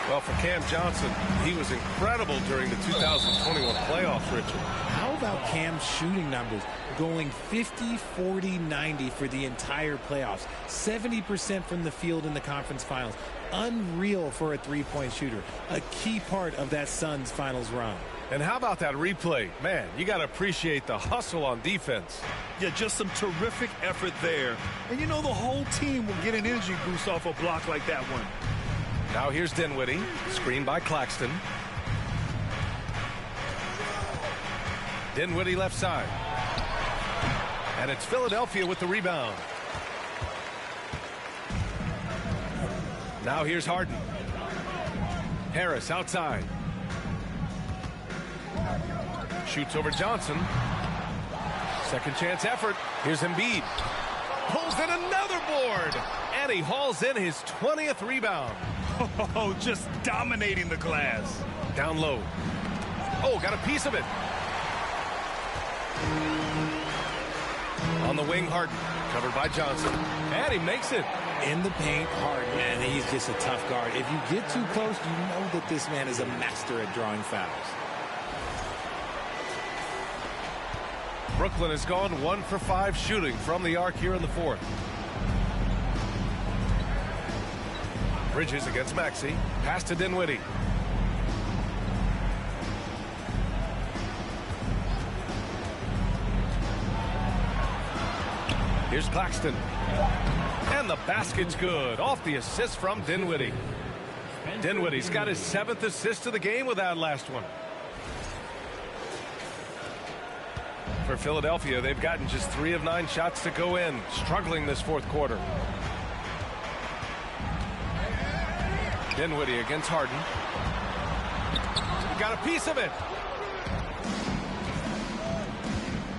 Well, for Cam Johnson, he was incredible during the 2021 playoffs, Richard. How about Cam's shooting numbers? Going 50, 40, 90 for the entire playoffs. 70% from the field in the conference finals. Unreal for a three-point shooter. A key part of that Suns finals run. And how about that replay? Man, you got to appreciate the hustle on defense. Yeah, just some terrific effort there. And you know the whole team will get an energy boost off a block like that one. Now here's Dinwiddie, screened by Claxton. Dinwiddie left side. And it's Philadelphia with the rebound. Now here's Harden. Harris outside. Shoots over Johnson. Second chance effort. Here's Embiid. Pulls in another board. And he hauls in his 20th rebound. Oh, just dominating the glass. Down low. Oh, got a piece of it. On the wing, Harden. Covered by Johnson. And he makes it. In the paint, Harden, man, he's just a tough guard. If you get too close, you know that this man is a master at drawing fouls. Brooklyn has gone 1 for 5 shooting from the arc here in the fourth. Bridges against Maxey. Pass to Dinwiddie. Here's Claxton. And the basket's good. Off the assist from Dinwiddie. Dinwiddie's got his 7th assist of the game with that last one. For Philadelphia, they've gotten just 3 of 9 shots to go in. Struggling this fourth quarter. Dinwiddie against Harden. Got a piece of it.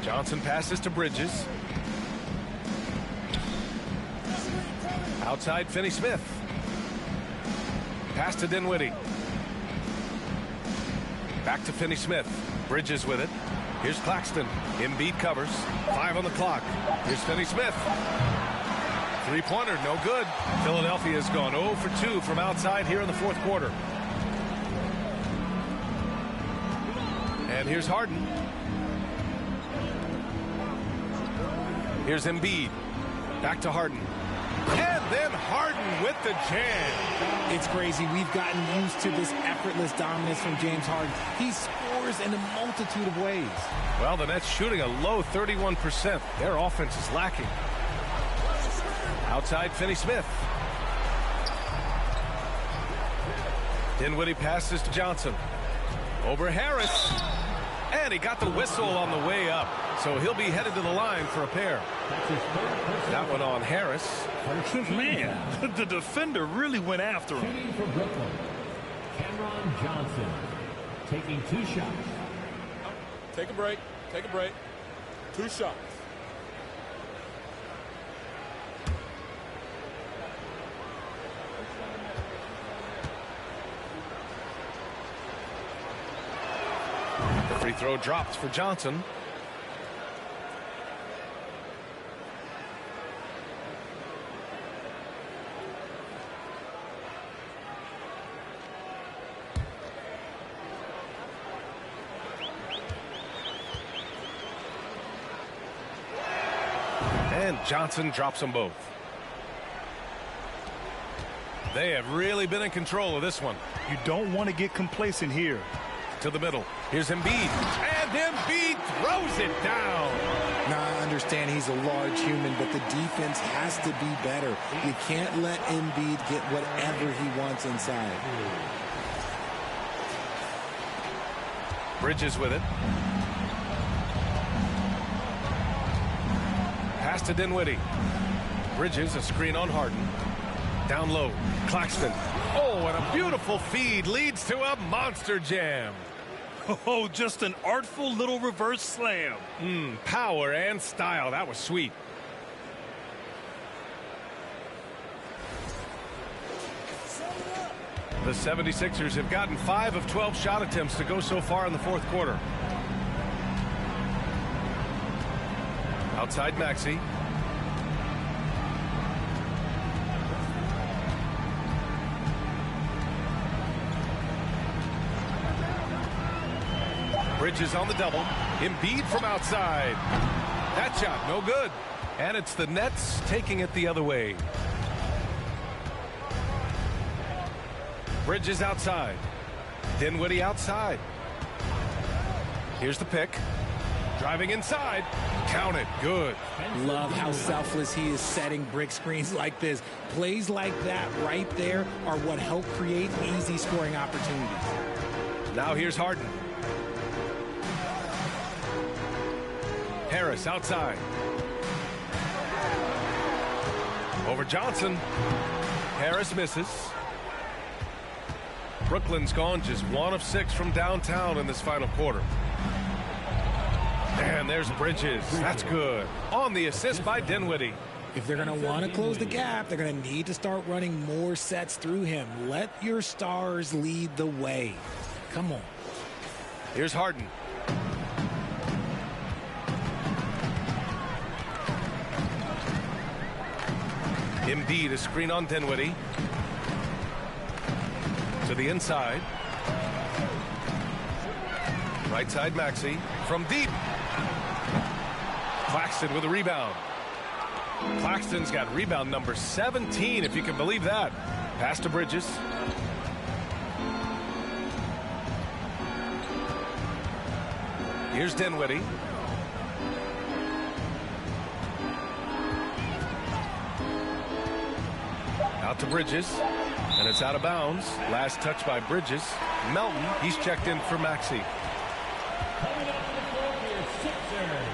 Johnson passes to Bridges. Outside, Finney-Smith. Pass to Dinwiddie. Back to Finney-Smith. Bridges with it. Here's Claxton. EMBIID covers. 5 on the clock. Here's Finney-Smith. Three-pointer, no good. Philadelphia has gone 0 for 2 from outside here in the fourth quarter. And here's Harden. Here's Embiid. Back to Harden. And then Harden with the jam. It's crazy. We've gotten used to this effortless dominance from James Harden. He scores in a multitude of ways. Well, the Nets shooting a low 31%. Their offense is lacking. Outside, Finney-Smith. Dinwiddie passes to Johnson. Over Harris. And he got the whistle on the way up. So he'll be headed to the line for a pair. That one on Harris. Man, the defender really went after him. Shooting for Brooklyn, Cameron Johnson, taking 2 shots. Take a break. Take a break. 2 shots. The free throw drops for Johnson. And Johnson drops them both. They have really been in control of this one. You don't want to get complacent here. To the middle. Here's Embiid. And Embiid throws it down. Now, I understand he's a large human, but the defense has to be better. You can't let Embiid get whatever he wants inside. Bridges with it. Pass to Dinwiddie. Bridges, a screen on Harden. Down low. Claxton. Oh, and a beautiful feed leads to a monster jam. Oh, just an artful little reverse slam. Power and style. That was sweet. The 76ers have gotten 5 of 12 shot attempts to go so far in the fourth quarter. Outside Maxey. Bridges on the double. EMBIID from outside. That shot, no good. And it's the Nets taking it the other way. Bridges outside. Dinwiddie outside. Here's the pick. Driving inside. Count it. Good. Love how selfless he is setting brick screens like this. Plays like that right there are what help create easy scoring opportunities. Now here's Harden. Harris outside. Over Johnson. Harris misses. Brooklyn's gone just 1 of 6 from downtown in this final quarter. And there's Bridges. That's good. On the assist by Dinwiddie. If they're going to want to close the gap, they're going to need to start running more sets through him. Let your stars lead the way. Come on. Here's Harden. EMBIID a screen on Dinwiddie. To the inside. Right side Maxey. From deep. Claxton with a rebound. Claxton's got rebound number 17, if you can believe that. Pass to Bridges. Here's Dinwiddie. Out to Bridges. And it's out of bounds. Last touch by Bridges. Melton, he's checked in for Maxey. Coming up to the floor for your Sixers,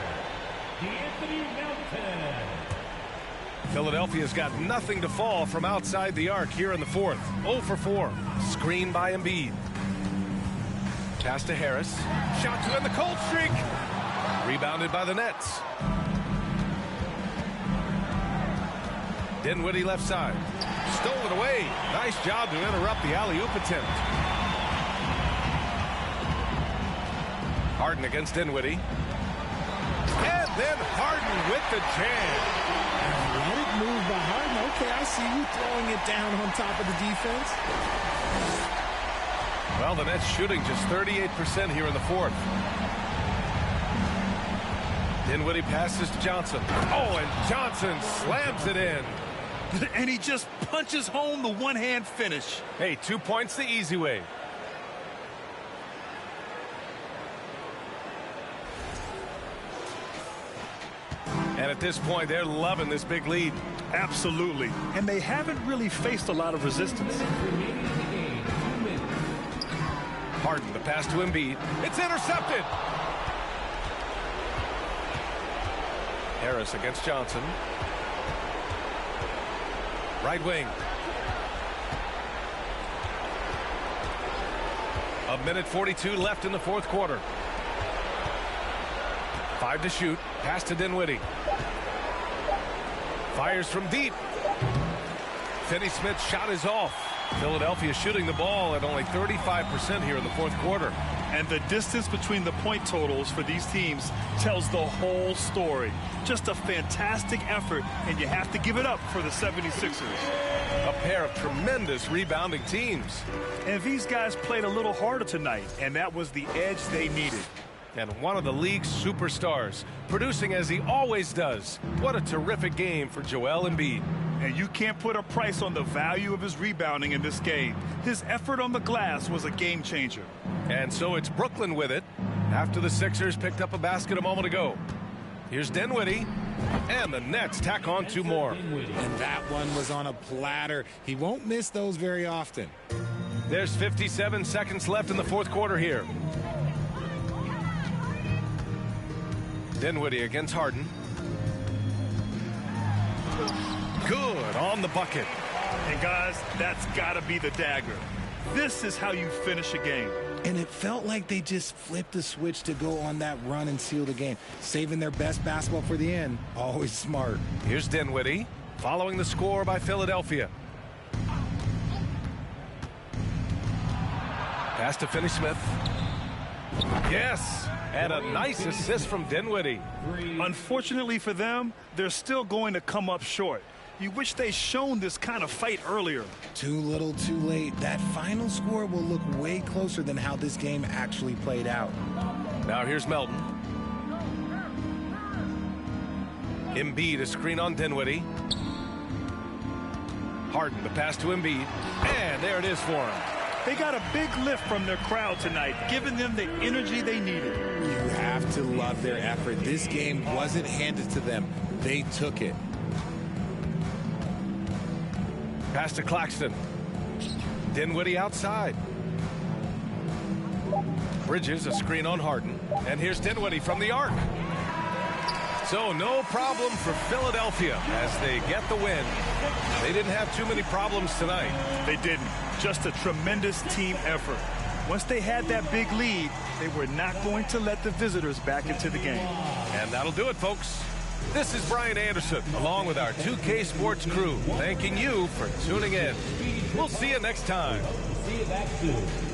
Melton. Philadelphia's got nothing to fall from outside the arc here in the fourth. 0 for 4. Screen by EMBIID. Pass to Harris. Shot to end the cold streak. Rebounded by the Nets. Dinwiddie left side. Stolen away. Nice job to interrupt the alley-oop attempt. Harden against Dinwiddie. And then Harden with the jam. Let it move by Harden. Okay, I see you throwing it down on top of the defense. Well, the Nets shooting just 38% here in the fourth. Dinwiddie passes to Johnson. Oh, and Johnson slams it in. And he just punches home the one-hand finish. Hey, 2 points the easy way. And at this point, they're loving this big lead. Absolutely. And they haven't really faced a lot of resistance. Harden, the pass to EMBIID. It's intercepted. Harris against Johnson. Right wing. 1:42 left in the fourth quarter. 5 to shoot. Pass to Dinwiddie. Fires from deep. Finney-Smith's shot is off. Philadelphia shooting the ball at only 35% here in the fourth quarter. And the distance between the point totals for these teams tells the whole story. Just a fantastic effort, and you have to give it up for the 76ers. A pair of tremendous rebounding teams. And these guys played a little harder tonight, and that was the edge they needed. And one of the league's superstars, producing as he always does. What a terrific game for Joel Embiid. And you can't put a price on the value of his rebounding in this game. His effort on the glass was a game changer. And so it's Brooklyn with it after the Sixers picked up a basket a moment ago. Here's Dinwiddie, and the Nets tack on 2 more. And that one was on a platter. He won't miss those very often. There's 57 seconds left in the fourth quarter here. Dinwiddie against Harden. Good on the bucket. And guys, that's got to be the dagger. This is how you finish a game. And it felt like they just flipped the switch to go on that run and seal the game. Saving their best basketball for the end. Always smart. Here's Dinwiddie following the score by Philadelphia. Pass to Finney-Smith. Yes. And a nice assist from Dinwiddie. Unfortunately for them, they're still going to come up short. You wish they shown this kind of fight earlier. Too little, too late. That final score will look way closer than how this game actually played out. Now here's Melton. EMBIID, a screen on Dinwiddie. Harden, the pass to EMBIID. And there it is for him. They got a big lift from their crowd tonight, giving them the energy they needed. You have to love their effort. This game wasn't handed to them. They took it. Pass to Claxton. Dinwiddie outside. Bridges, a screen on Harden. And here's Dinwiddie from the arc. So no problem for Philadelphia as they get the win. They didn't have too many problems tonight. They didn't. Just a tremendous team effort. Once they had that big lead, they were not going to let the visitors back into the game. And that'll do it, folks. This is Brian Anderson, along with our 2K Sports crew, thanking you for tuning in. We'll see you next time. See you back soon.